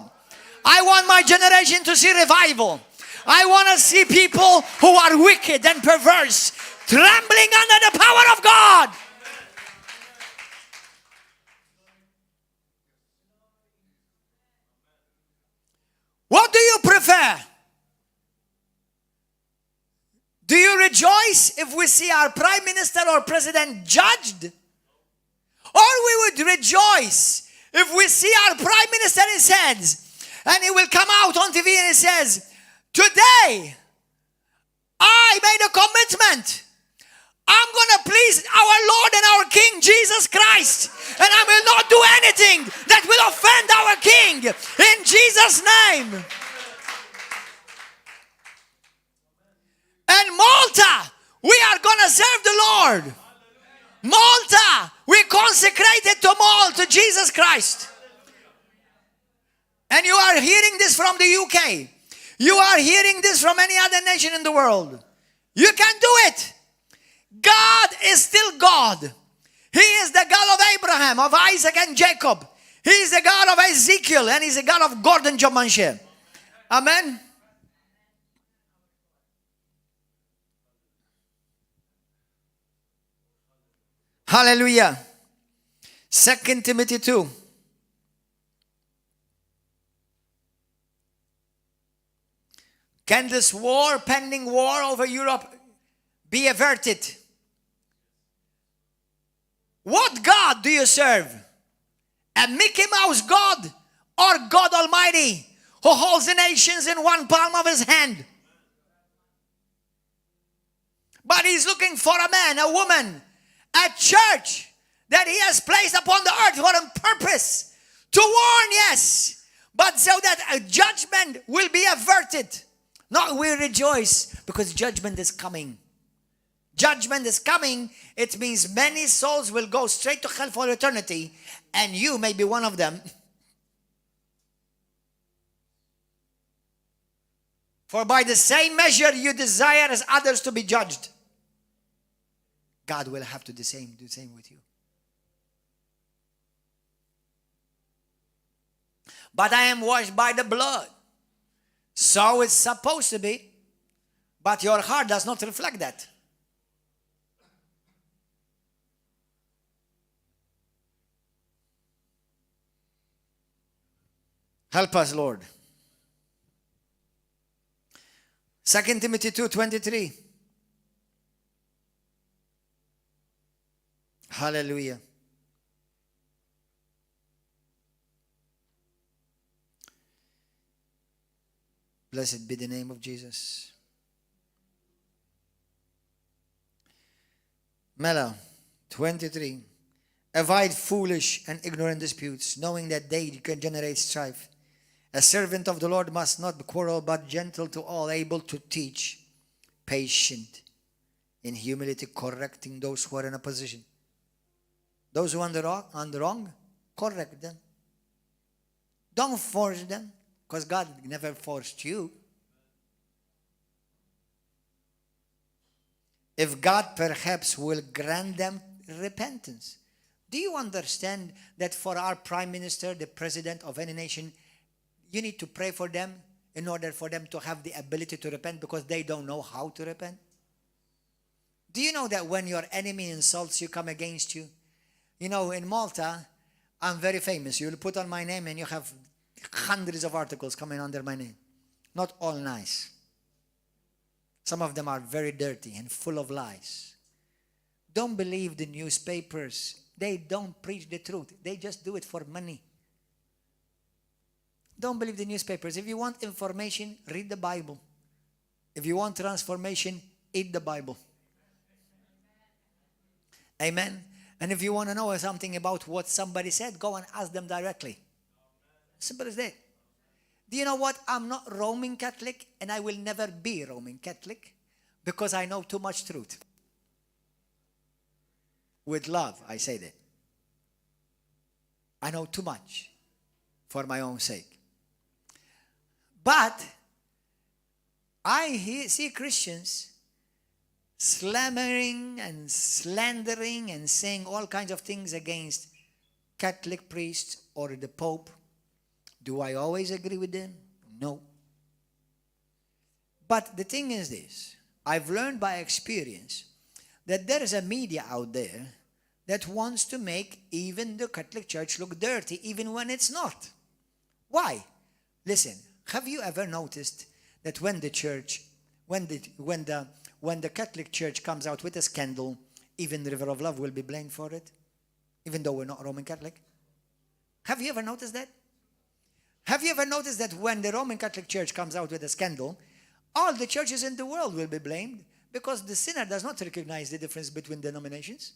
S1: I want my generation to see revival. I want to see people who are wicked and perverse trembling under the power of God. rejoice if we see our prime minister or president judged? Or we would rejoice if we see our prime minister and says, and he will come out on TV and he says, today I made a commitment. I'm going to please our Lord and our King Jesus Christ, and I will not do anything that will offend our King in Jesus' name. And Malta, we are going to serve the Lord. Malta, we consecrated to Jesus Christ. And you are hearing this from the UK. You are hearing this from any other nation in the world. You can do it. God is still God. He is the God of Abraham, of Isaac and Jacob. He is the God of Ezekiel, and He's the God of Gordon John Manchè. Amen. Hallelujah. 2 Timothy 2. Can this pending war over Europe, be averted? What God do you serve? A Mickey Mouse God or God Almighty who holds the nations in one palm of His hand? But He's looking for a man, a woman, a church that He has placed upon the earth for a purpose. To warn, yes, but so that a judgment will be averted. No, we rejoice because judgment is coming. Judgment is coming. It means many souls will go straight to hell for eternity, and you may be one of them. For by the same measure you desire as others to be judged, God will have to do the same with you. But I am washed by the blood. So it's supposed to be, but your heart does not reflect that. Help us, Lord. 2 Timothy 2:23. Hallelujah. Blessed be the name of Jesus. Mela 23. Avoid foolish and ignorant disputes, knowing that they can generate strife. A servant of the Lord must not quarrel, but gentle to all, able to teach, patient, in humility, correcting those who are in opposition. Those who are on the wrong, correct them. Don't force them, because God never forced you. If God perhaps will grant them repentance. Do you understand that for our prime minister, the president of any nation, you need to pray for them in order for them to have the ability to repent, because they don't know how to repent? Do you know that when your enemy insults you, come against you? You know, in Malta, I'm very famous. You'll put on my name and you have hundreds of articles coming under my name. Not all nice. Some of them are very dirty and full of lies. Don't believe the newspapers. They don't preach the truth. They just do it for money. Don't believe the newspapers. If you want information, read the Bible. If you want transformation, eat the Bible. Amen. And if you want to know something about what somebody said, go and ask them directly. Simple as that. Do you know what? I'm not Roman Catholic, and I will never be Roman Catholic, because I know too much truth. With love, I say that. I know too much for my own sake. But I see Christians slammering and slandering and saying all kinds of things against Catholic priests or the Pope. Do I always agree with them? No. But the thing is this. I've learned by experience that there is a media out there that wants to make even the Catholic Church look dirty, even when it's not. Why? Listen, have you ever noticed that when the church, when when the Catholic Church comes out with a scandal, even the River of Love will be blamed for it, even though we're not Roman Catholic? Have you ever noticed that? Have you ever noticed that when the Roman Catholic Church comes out with a scandal, all the churches in the world will be blamed because the sinner does not recognize the difference between denominations?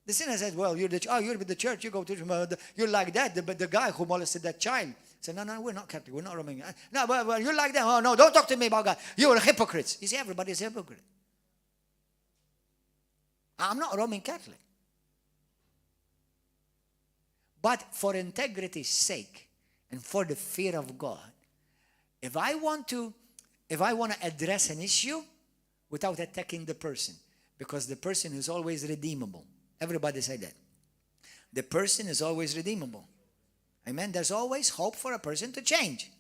S1: The sinner says, well, you're with the church, you go to, you're like that, the guy who molested that child. Say, no, we're not Catholic, we're not Roman. No, but you're like that. Oh, no, don't talk to me about God. You're hypocrites. You see, everybody's a hypocrite. I'm not Roman Catholic. But for integrity's sake and for the fear of God, if I want to address an issue without attacking the person, because the person is always redeemable. Everybody say that. The person is always redeemable. Amen. There's always hope for a person to change.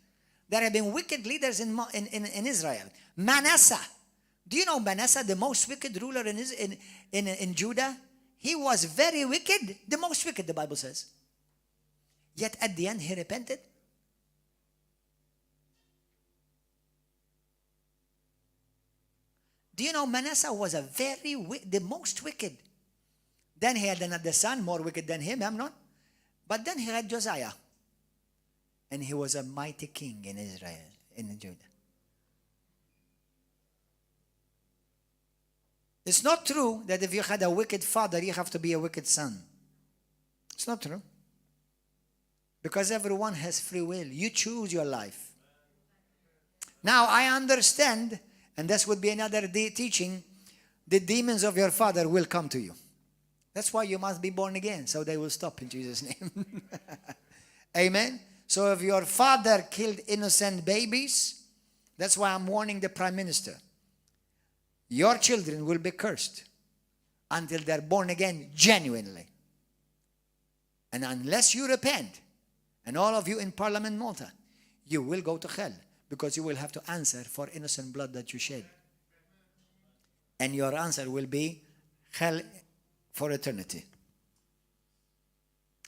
S1: There have been wicked leaders in Israel. Manasseh. Do you know Manasseh, the most wicked ruler in Judah? He was very wicked, the most wicked, the Bible says. Yet at the end, he repented. Do you know Manasseh was the most wicked? Then he had another son, more wicked than him, Amnon. But then he had Josiah. And he was a mighty king in Israel, in Judah. It's not true that if you had a wicked father, you have to be a wicked son. It's not true. Because everyone has free will. You choose your life. Now, I understand, and this would be another teaching, the demons of your father will come to you. That's why you must be born again, so they will stop in Jesus' name. Amen? So if your father killed innocent babies, that's why I'm warning the Prime Minister. Your children will be cursed until they're born again genuinely. And unless you repent, and all of you in Parliament Malta, you will go to hell because you will have to answer for innocent blood that you shed. And your answer will be hell for eternity.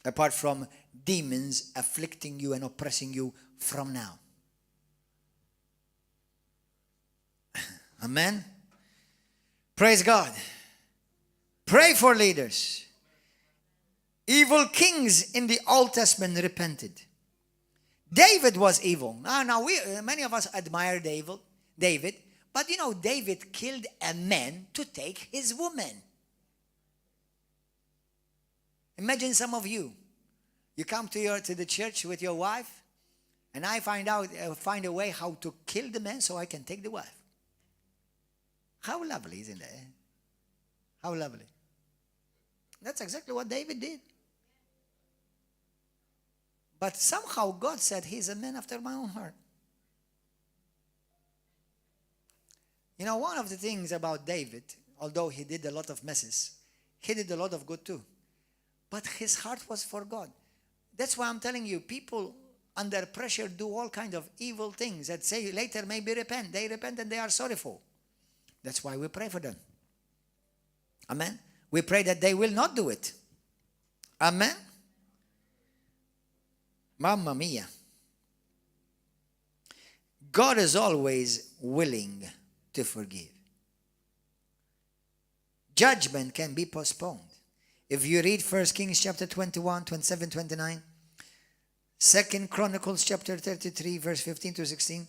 S1: Apart from demons afflicting you and oppressing you from now. Amen. Praise God. Pray for leaders. Evil kings in the Old Testament repented. David was evil. Now many of us admire David, but you know David killed a man to take his woman. Imagine some of you. You come to the church with your wife, and I find a way how to kill the man so I can take the wife. How lovely, isn't it? How lovely. That's exactly what David did. But somehow God said he's a man after my own heart. You know, one of the things about David, although he did a lot of messes, he did a lot of good too. But his heart was for God. That's why I'm telling you, people under pressure do all kinds of evil things that say later maybe repent. They repent and they are sorrowful. That's why we pray for them. Amen. We pray that they will not do it. Amen. Mamma mia. God is always willing to forgive. Judgment can be postponed. If you read 1 Kings chapter 21, 27, 29, 2 Chronicles chapter 33, verse 15 to 16,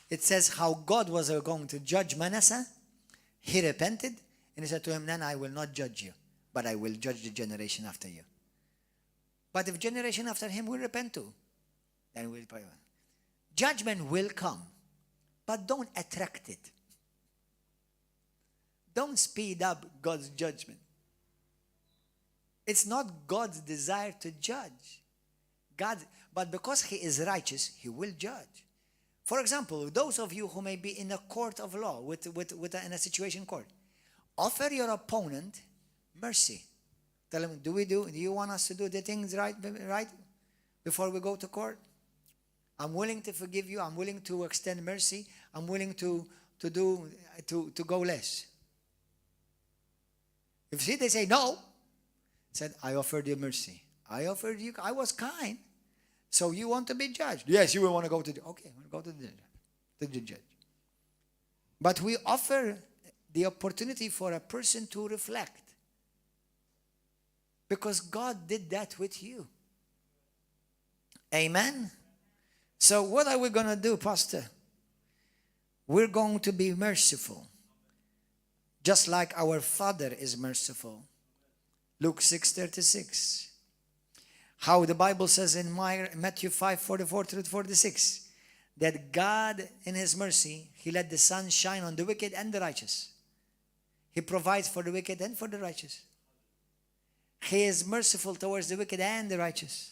S1: it says how God was going to judge Manasseh. He repented, and he said to him, then I will not judge you, but I will judge the generation after you. But if generation after him will repent too, then we'll pray. Judgment will come, but don't attract it. Don't speed up God's judgment. It's not God's desire to judge. But because he is righteous, he will judge. For example, those of you who may be in a court of law, in a situation court, offer your opponent mercy. Tell him, do you want us to do the things right before we go to court? I'm willing to forgive you. I'm willing to extend mercy. I'm willing to go less. If they say no, said, I offered you mercy. I was kind. So you want to be judged? Yes, you will want to go to okay, we'll go to the judge. But we offer the opportunity for a person to reflect. Because God did that with you. Amen? So what are we going to do, Pastor? We're going to be merciful. Just like our Father is merciful. Luke 6:36. How the Bible says in Matthew 5:44-46 that God in His mercy, He let the sun shine on the wicked and the righteous. He provides for the wicked and for the righteous. He is merciful towards the wicked and the righteous.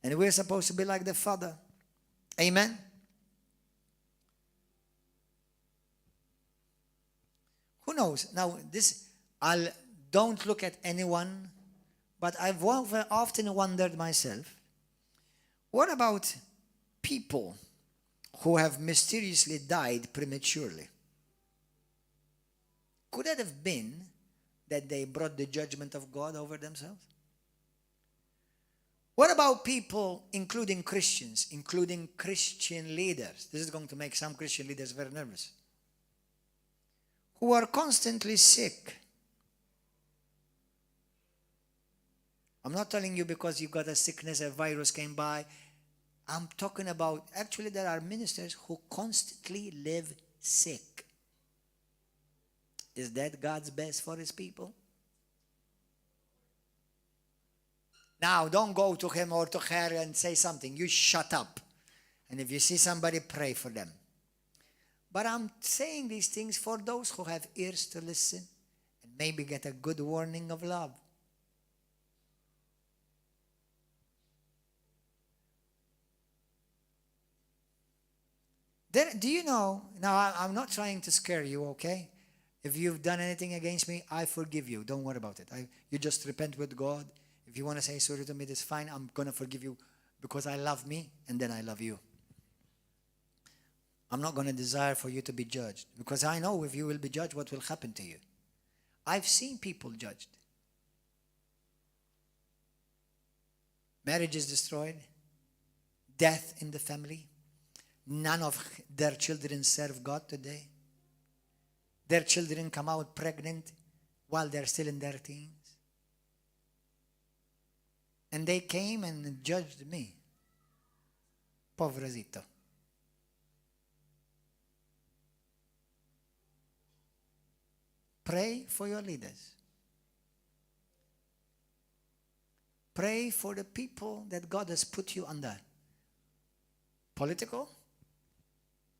S1: And we're supposed to be like the Father. Amen? Who knows? Now, don't look at anyone, but I've often wondered myself, what about people who have mysteriously died prematurely? Could that have been that they brought the judgment of God over themselves? What about people, including Christians, including Christian leaders? This is going to make some Christian leaders very nervous. Who are constantly sick. I'm not telling you because you got a sickness, a virus came by. I'm talking about, actually there are ministers who constantly live sick. Is that God's best for His people? Now, don't go to him or to her and say something. You shut up. And if you see somebody, pray for them. But I'm saying these things for those who have ears to listen and maybe get a good warning of love. Do you know, now I'm not trying to scare you, okay? If you've done anything against me, I forgive you. Don't worry about it. You just repent with God. If you want to say sorry to me, that's fine. I'm going to forgive you because I love me and then I love you. I'm not going to desire for you to be judged because I know if you will be judged, what will happen to you. I've seen people judged. Marriage is destroyed. Death in the family. None of their children serve God today. Their children come out pregnant while they're still in their teens. And they came and judged me. Pobrecito. Pray for your leaders. Pray for the people that God has put you under. Political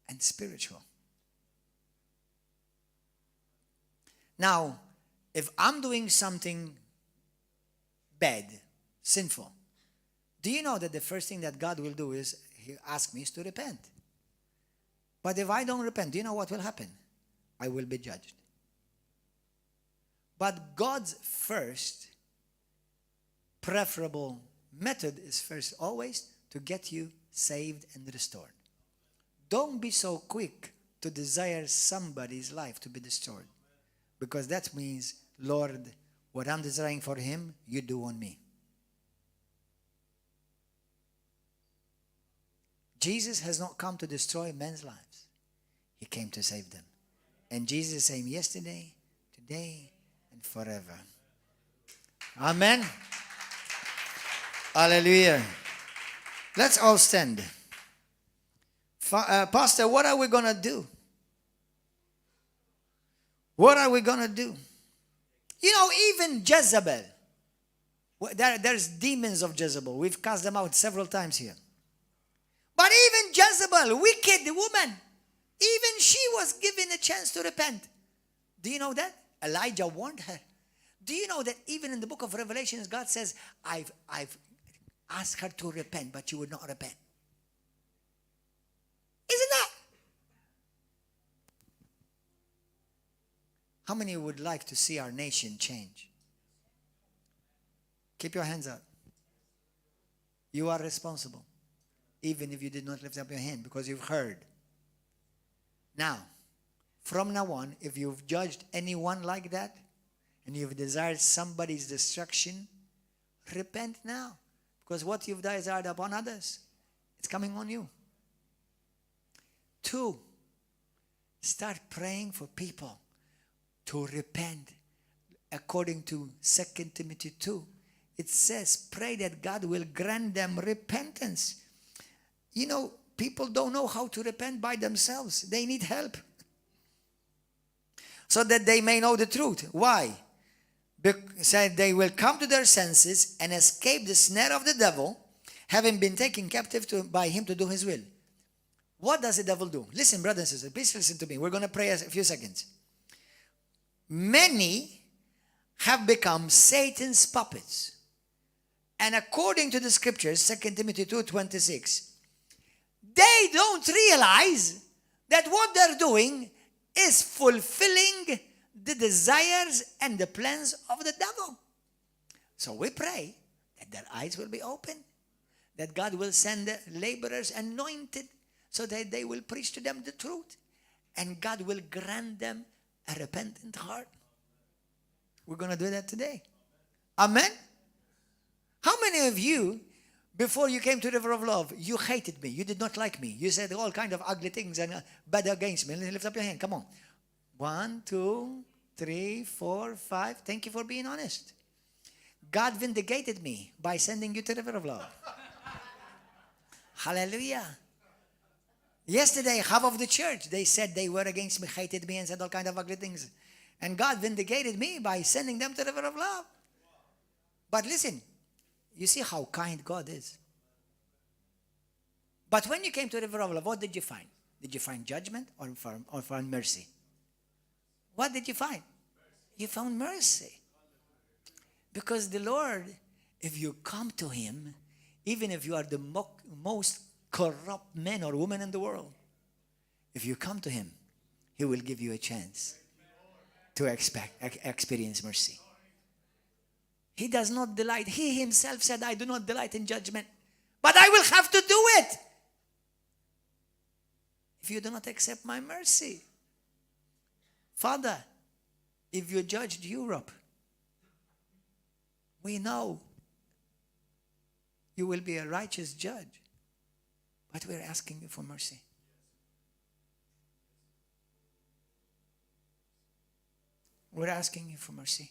S1: and spiritual. Now, if I'm doing something bad, sinful, do you know that the first thing that God will do is He asks me to repent? But if I don't repent, do you know what will happen? I will be judged. But God's first preferable method is first always to get you saved and restored. Don't be so quick to desire somebody's life to be destroyed. Because that means, Lord, what I'm desiring for him, you do on me. Jesus has not come to destroy men's lives. He came to save them. And Jesus is saying yesterday, today, and forever. Amen. Hallelujah. Let's all stand. Pastor, what are we going to do? What are we going to do? You know, even Jezebel. There's demons of Jezebel. We've cast them out several times here. But even Jezebel, wicked woman, even she was given a chance to repent. Do you know that? Elijah warned her. Do you know that even in the book of Revelations, God says, I've asked her to repent, but she would not repent. Isn't that? How many would like to see our nation change? Keep your hands up. You are responsible. Even if you did not lift up your hand, because you've heard. Now, from now on, if you've judged anyone like that, and you've desired somebody's destruction, repent now. Because what you've desired upon others, it's coming on you. 2, start praying for people to repent. According to 2 Timothy 2, it says, pray that God will grant them repentance. You know, people don't know how to repent by themselves. They need help. So that they may know the truth. Why? Said they will come to their senses and escape the snare of the devil, having been taken captive by him to do his will. What does the devil do? Listen, brothers and sisters, please listen to me. We're going to pray a few seconds. Many have become Satan's puppets. And according to the scriptures, 2 Timothy 2:26, they don't realize that what they're doing is fulfilling the desires and the plans of the devil. So we pray that their eyes will be open, that God will send laborers anointed so that they will preach to them the truth, and God will grant them a repentant heart. We're going to do that today. Amen? How many of you, before you came to River of Love, you hated me? You did not like me. You said all kind of ugly things and bad against me. Lift up your hand. Come on. 1, 2, 3, 4, 5. Thank you for being honest. God vindicated me by sending you to River of Love. Hallelujah. Yesterday, half of the church, they said they were against me, hated me, and said all kind of ugly things. And God vindicated me by sending them to the River of Love. But listen, you see how kind God is. But when you came to the River of Love, what did you find? Did you find judgment or find mercy? What did you find? You found mercy. Because the Lord, if you come to him, even if you are the most corrupt man or woman in the world, if you come to him, he will give you a chance to experience mercy. He does not delight. He himself said, I do not delight in judgment, but I will have to do it if you do not accept my mercy. Father, if you judged Europe, we know you will be a righteous judge, but we're asking you for mercy. We're asking you for mercy.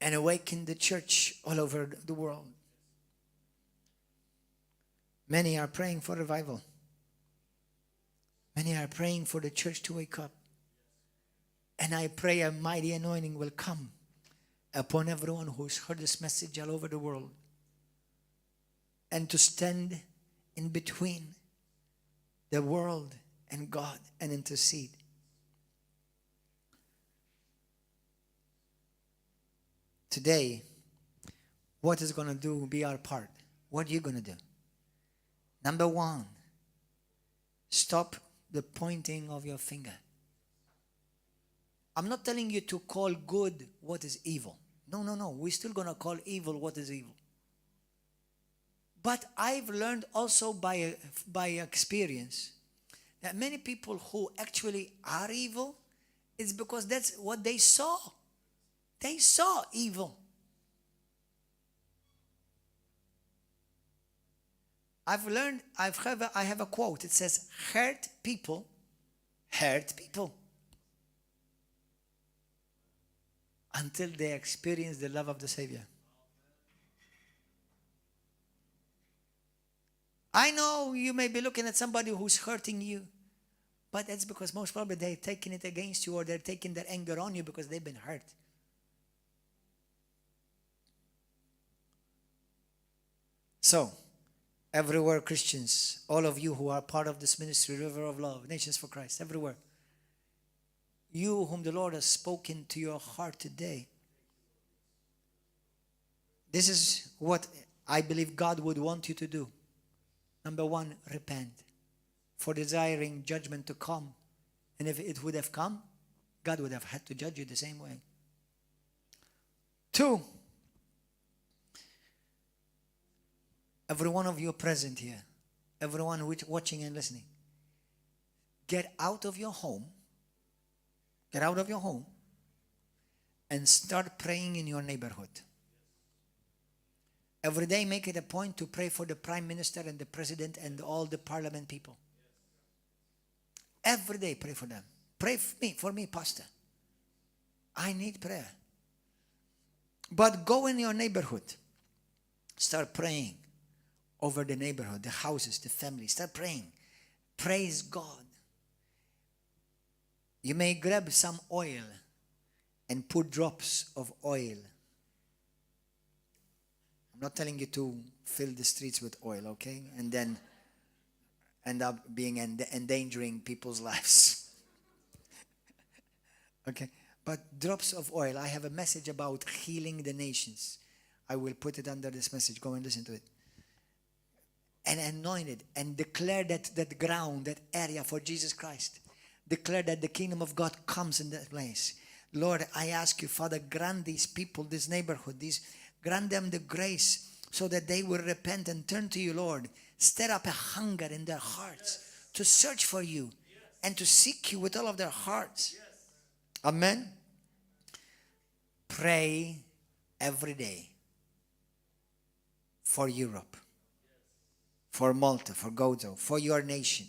S1: And awaken the church all over the world. Many are praying for revival. Many are praying for the church to wake up. And I pray a mighty anointing will come upon everyone who's heard this message all over the world. And to stand in between the world and God and intercede. Today, what is going to be our part? What are you going to do? Number one, stop the pointing of your finger. I'm not telling you to call good what is evil. No. We're still going to call evil what is evil. But I've learned also by experience that many people who actually are evil, it's because that's what they saw. They saw evil. I have a quote. It says, hurt people until they experience the love of the Savior. I know you may be looking at somebody who's hurting you, but that's because most probably they're taking it against you, or they're taking their anger on you because they've been hurt. So, everywhere Christians, all of you who are part of this ministry, River of Love, Nations for Christ, everywhere, you whom the Lord has spoken to your heart today, this is what I believe God would want you to do. Number one, repent for desiring judgment to come. And if it would have come, God would have had to judge you the same way. 2, every one of you present here, everyone watching and listening, get out of your home and start praying in your neighborhood. Every day make it a point to pray for the Prime Minister and the President and all the Parliament people. Every day pray for them. Pray for me, Pastor. I need prayer. But go in your neighborhood. Start praying over the neighborhood, the houses, the family. Start praying. Praise God. You may grab some oil and put drops of oil. I'm not telling you to fill the streets with oil, okay? And then end up being endangering people's lives. Okay? But drops of oil. I have a message about healing the nations. I will put it under this message. Go and listen to it. And anoint it and declare that ground, that area for Jesus Christ. Declare that the kingdom of God comes in that place. Lord, I ask you, Father, grant these people, this neighborhood, grant them the grace so that they will repent and turn to you, Lord. Stir up a hunger in their hearts to search for you and to seek you with all of their hearts. Amen. Pray every day for Europe, for Malta, for Gozo, for your nation.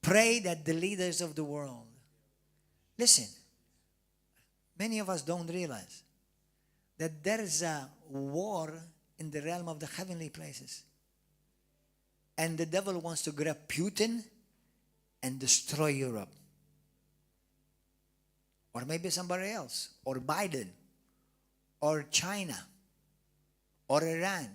S1: Pray that the leaders of the world, listen, many of us don't realize that there is a war in the realm of the heavenly places. And the devil wants to grab Putin and destroy Europe. Or maybe somebody else, or Biden, or China, or Iran.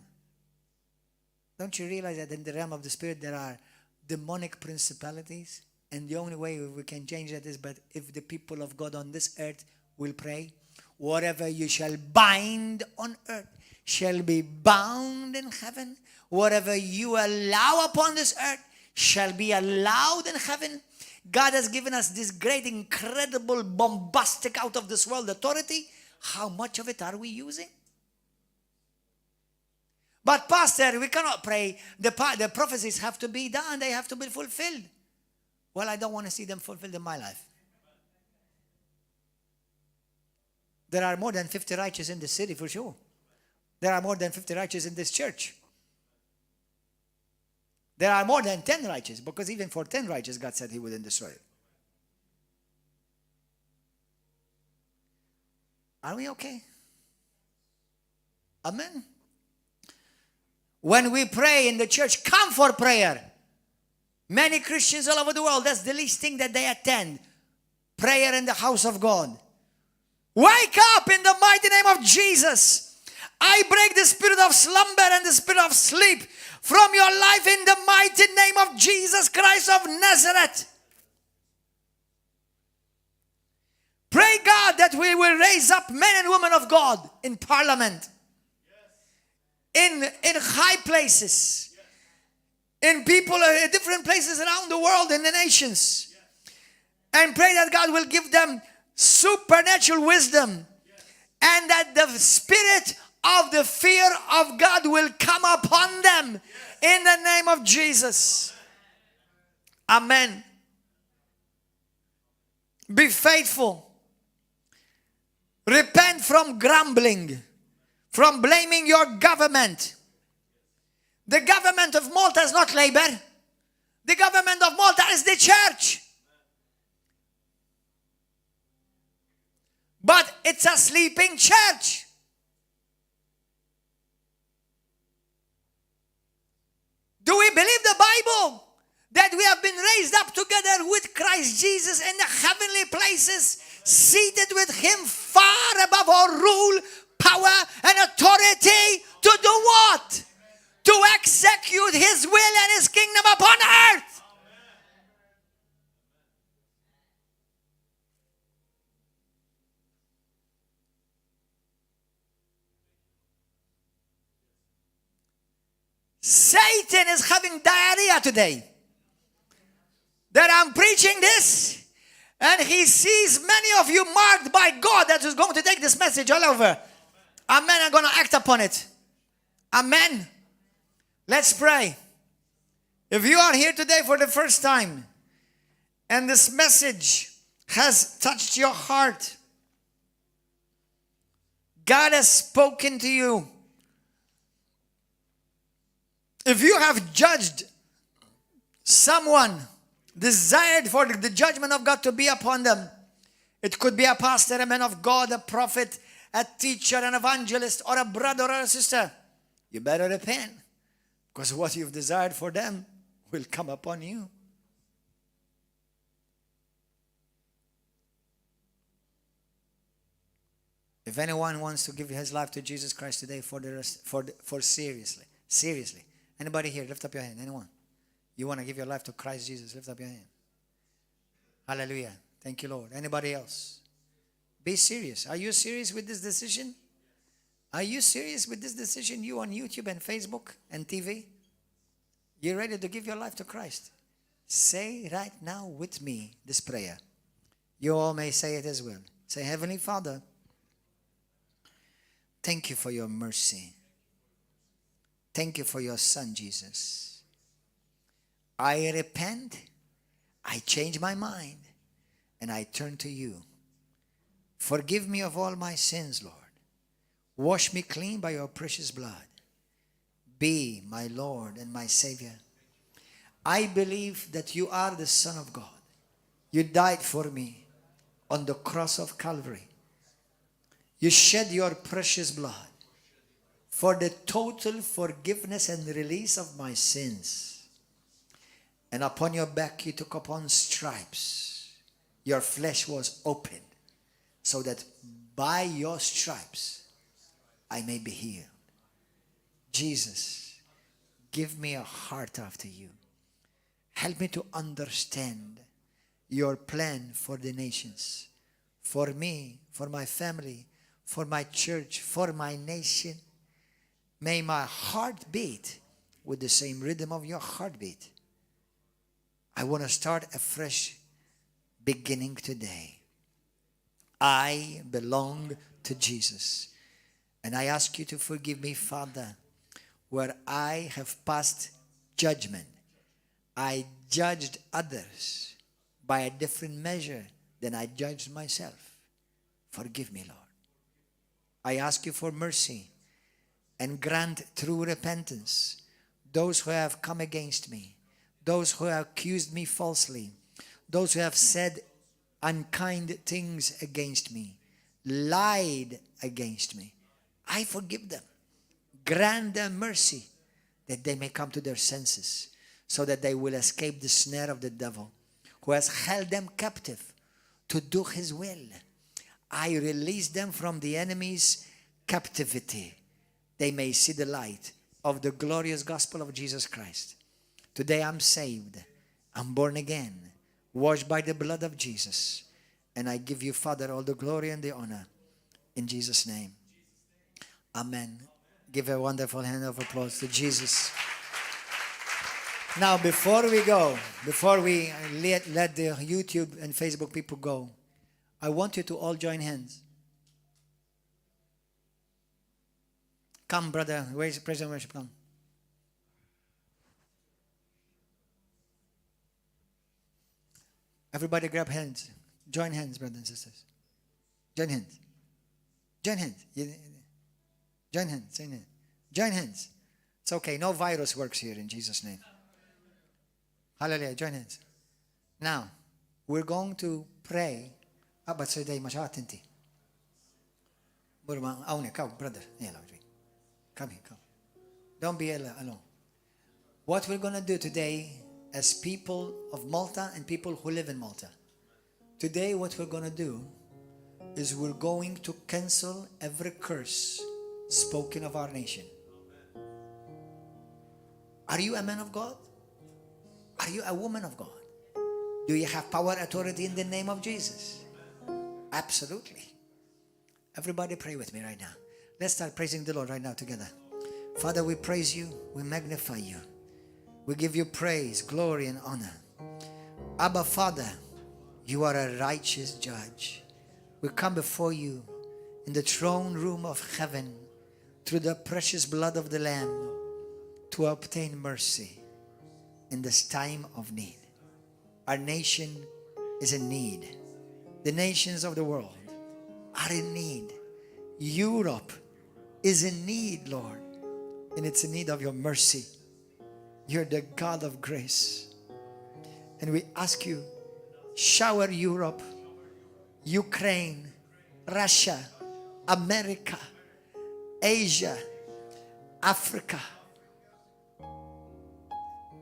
S1: Don't you realize that in the realm of the spirit there are demonic principalities? And the only way we can change that is but if the people of God on this earth will pray. Whatever you shall bind on earth shall be bound in heaven. Whatever you allow upon this earth shall be allowed in heaven. God has given us this great, incredible, bombastic, out of this world authority. How much of it are we using? But Pastor, we cannot pray. The prophecies have to be done. They have to be fulfilled. Well, I don't want to see them fulfilled in my life. There are more than 50 righteous in the city for sure. There are more than 50 righteous in this church. There are more than 10 righteous, because even for 10 righteous, God said he wouldn't destroy it. Are we okay? Amen. When we pray in the church, come for prayer. Many Christians all over the world, that's the least thing that they attend. Prayer in the house of God. Wake up in the mighty name of Jesus. I break the spirit of slumber and the spirit of sleep from your life in the mighty name of Jesus Christ of Nazareth. Pray, God, that we will raise up men and women of God in parliament, in high places, in people in different places around the world, in the nations. And pray that God will give them supernatural wisdom and that the spirit of the fear of God will come upon them in the name of Jesus. Amen. Be faithful. Repent from grumbling, from blaming your government. The government of Malta is not Labour. The government of Malta is the church. But it's a sleeping church. Do we believe the Bible? That we have been raised up together with Christ Jesus in the heavenly places, seated with him far above all rule, power, and authority. To do what? To execute his will and his kingdom upon earth. Satan is having diarrhea today. That I'm preaching this, and he sees many of you marked by God that is going to take this message all over. Amen. I'm going to act upon it. Amen. Let's pray. If you are here today for the first time, and this message has touched your heart, God has spoken to you. If you have judged someone desired for the judgment of God to be upon them. It could be a pastor, a man of God, a prophet, a teacher, an evangelist, or a brother or a sister. You better repent, because what you've desired for them will come upon you. If anyone wants to give his life to Jesus Christ today for seriously. Anybody here, lift up your hand. Anyone? You want to give your life to Christ Jesus, lift up your hand. Hallelujah. Thank you, Lord. Anybody else? Be serious. Are you serious with this decision? Are you serious with this decision? You on YouTube and Facebook and TV? You're ready to give your life to Christ? Say right now with me this prayer. You all may say it as well. Say, Heavenly Father, thank you for your mercy. Thank you for your Son, Jesus. I repent. I change my mind. And I turn to you. Forgive me of all my sins, Lord. Wash me clean by your precious blood. Be my Lord and my Savior. I believe that you are the Son of God. You died for me on the cross of Calvary. You shed your precious blood for the total forgiveness and release of my sins. And upon your back you took upon stripes. Your flesh was opened so that by your stripes I may be healed. Jesus, give me a heart after you. Help me to understand your plan for the nations, for me, for my family, for my church, for my nation. May my heart beat with the same rhythm of your heartbeat. I want to start a fresh beginning today. I belong to Jesus. And I ask you to forgive me, Father, where I have passed judgment. I judged others by a different measure than I judged myself. Forgive me, Lord. I ask you for mercy and grant true repentance those who have come against me, those who have accused me falsely, those who have said unkind things against me, lied against me. I forgive them. Grant them mercy that they may come to their senses so that they will escape the snare of the devil who has held them captive to do his will. I release them from the enemy's captivity. They may see the light of the glorious gospel of Jesus Christ. Today I'm saved. I'm born again, washed by the blood of Jesus. And I give you, Father, all the glory and the honor. In Jesus' name. Amen. Give a wonderful hand of applause to Jesus. Now, before we go, before we let the YouTube and Facebook people go, I want you to all join hands. Come, brother. Where's the praise and worship? Come. Everybody grab hands. Join hands, brothers and sisters. Join hands. Join hands. Join hands. Join hands. Join hands. It's okay. No virus works here in Jesus' name. Hallelujah. Join hands. Now, we're going to pray. But today, masha attenti. Burma, come, brother. Come here, come. Don't be alone. What we're going to do today as people of Malta and people who live in Malta. Today, what we're going to do is we're going to cancel every curse spoken of our nation. Are you a man of God? Are you a woman of God? Do you have power, authority in the name of Jesus? Absolutely. Everybody pray with me right now. Let's start praising the Lord right now together. Father, we praise you. We magnify you. We give you praise, glory, and honor. Abba, Father, you are a righteous judge. We come before you in the throne room of heaven through the precious blood of the Lamb to obtain mercy in this time of need. Our nation is in need. The nations of the world are in need. Europe is in need, Lord, and it's in need of your mercy. You're the God of grace. And we ask you, shower Europe, Ukraine, Russia, America, Asia, Africa,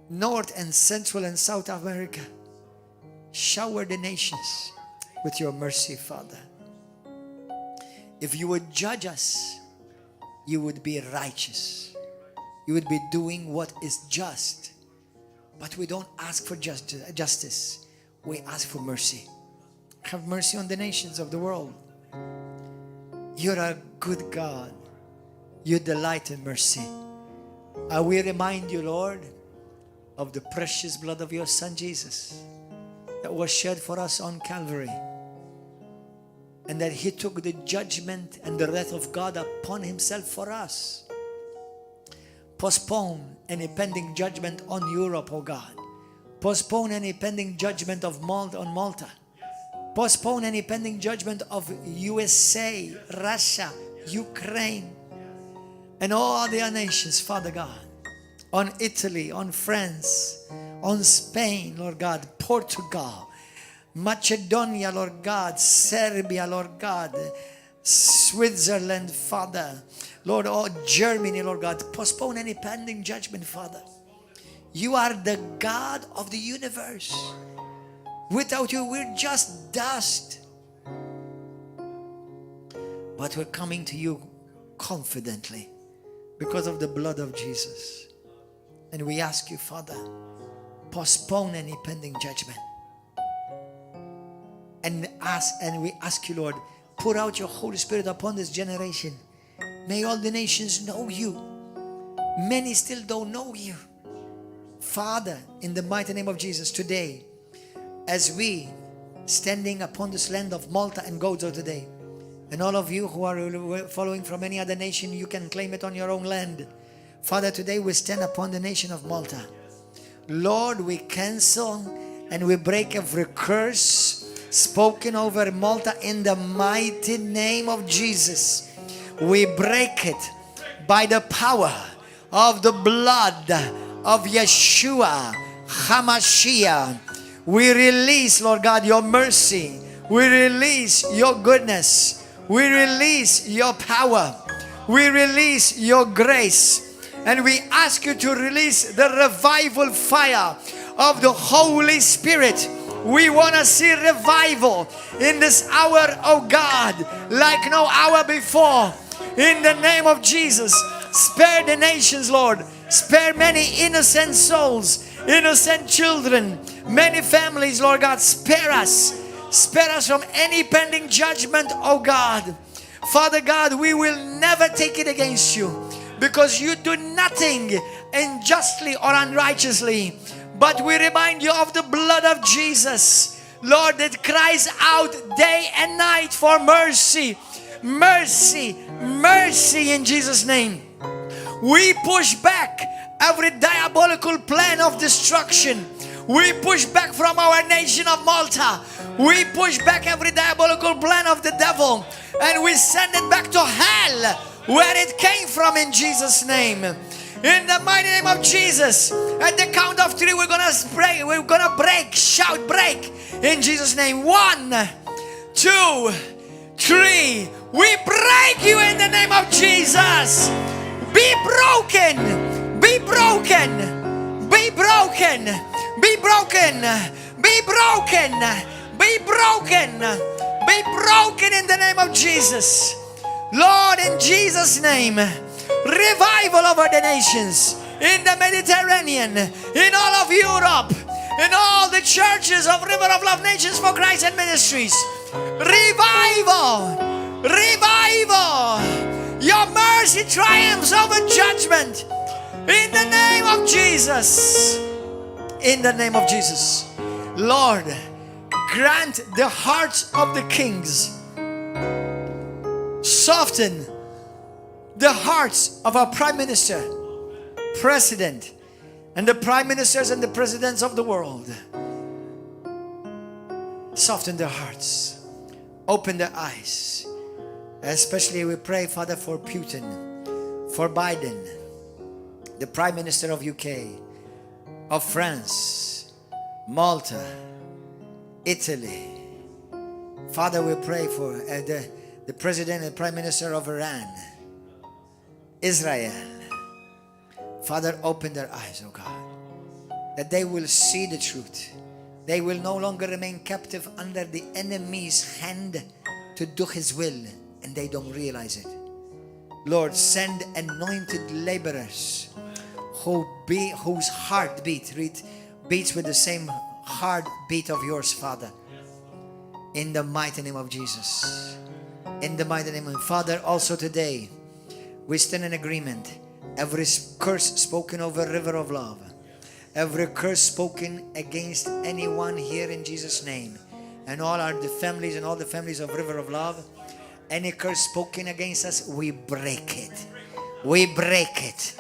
S1: North and Central and South America. Shower the nations with your mercy, Father. If you would judge us, you would be righteous. You would be doing what is just. But we don't ask for justice. We ask for mercy. Have mercy on the nations of the world. You're a good God. You delight in mercy. I will remind you, Lord, of the precious blood of your Son Jesus that was shed for us on Calvary, and that He took the judgment and the wrath of God upon Himself for us. Postpone any pending judgment on Europe, oh God. Postpone any pending judgment of Malta on Malta. Postpone any pending judgment of USA, Russia, Ukraine, and all other nations, Father God. On Italy, on France, on Spain, Lord God, Portugal, Macedonia, Lord God, Serbia, Lord God, Switzerland, Father, Lord, oh, Germany, Lord God. Postpone any pending judgment, Father. You are the God of the universe. Without you, we're just dust. But we're coming to you confidently because of the blood of Jesus. And we ask you, Father, postpone any pending judgment. And we ask you, Lord, pour out your Holy Spirit upon this generation. May all the nations know you. Many still don't know you. Father, in the mighty name of Jesus, today, as we standing upon this land of Malta and Gozo today, and all of you who are following from any other nation, you can claim it on your own land. Father, today we stand upon the nation of Malta. Lord, we cancel and we break every curse spoken over Malta in the mighty name of Jesus. We break it by the power of the blood of Yeshua HaMashiach. We release, Lord God, your mercy. We release your goodness. We release your power. We release your grace. And we ask you to release the revival fire of the Holy Spirit. We want to see revival in this hour, oh God, like no hour before. In the name of Jesus, spare the nations, Lord. Spare many innocent souls, innocent children, many families, Lord God. Spare us. Spare us from any pending judgment, oh God. Father God, we will never take it against you, because you do nothing unjustly or unrighteously. But we remind you of the blood of Jesus, Lord, that cries out day and night for mercy. Mercy, mercy in Jesus' name. We push back every diabolical plan of destruction. We push back from our nation of Malta. We push back every diabolical plan of the devil, and we send it back to hell where it came from in Jesus' name. In the mighty name of Jesus, at the count of 3, we're gonna break, shout break in Jesus' name. 1, 2, 3. We break you in the name of Jesus. Be broken, be broken, be broken, be broken, be broken, be broken, be broken in the name of Jesus. Lord, in Jesus' name, revival over the nations, in the Mediterranean, in all of Europe, in all the churches of River of Love Nations for Christ and Ministries. Revival, revival. Your mercy triumphs over judgment. In the name of Jesus. In the name of Jesus. Lord, grant the hearts of the kings. Soften the hearts of our Prime Minister, President, and the Prime Ministers and the Presidents of the world. Soften their hearts. Open their eyes. Especially we pray, Father, for Putin, for Biden, the Prime Minister of UK, of France, Malta, Italy. Father, we pray for the President and Prime Minister of Iran, Israel. Father, open their eyes, oh God, that they will see the truth. They will no longer remain captive under the enemy's hand to do his will, and they don't realize it. Lord, send anointed laborers whose heart beats with the same heartbeat of yours, Father. In the mighty name of Jesus. In the mighty name of Father, also today, we stand in agreement. Every curse spoken over River of Love, every curse spoken against anyone here in Jesus' name, and all the families and all the families of River of Love, any curse spoken against us, we break it. We break it.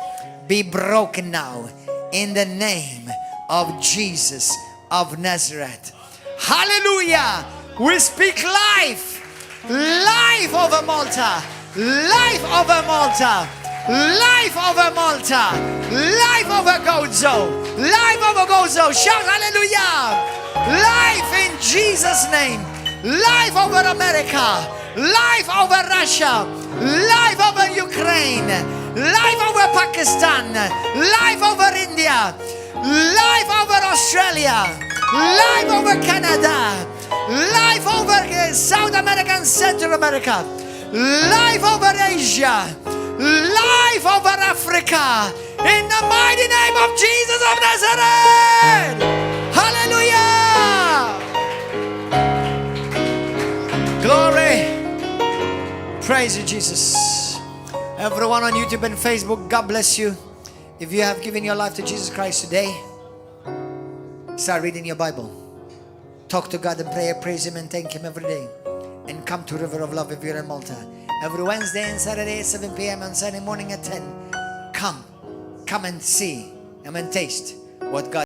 S1: Be broken now in the name of Jesus of Nazareth. Hallelujah! We speak life. Life over Malta. Life over Malta. Life over Malta. Life over Gozo. Life over Gozo. Shout hallelujah. Life in Jesus' name. Life over America. Life over Russia. Life over Ukraine. Life over Pakistan. Life over India. Life over Australia. Life over Canada. Life over South America and Central America. Life over Asia. Life over Africa. In the mighty name of Jesus of Nazareth. Hallelujah. Glory. Praise you, Jesus. Everyone on YouTube and Facebook, God bless you. If you have given your life to Jesus Christ today, start reading your Bible. Talk to God and pray, praise Him and thank Him every day. And come to River of Love if you're in Malta. Every Wednesday and Saturday at 7 p.m. and Sunday morning at 10. Come and see and taste what God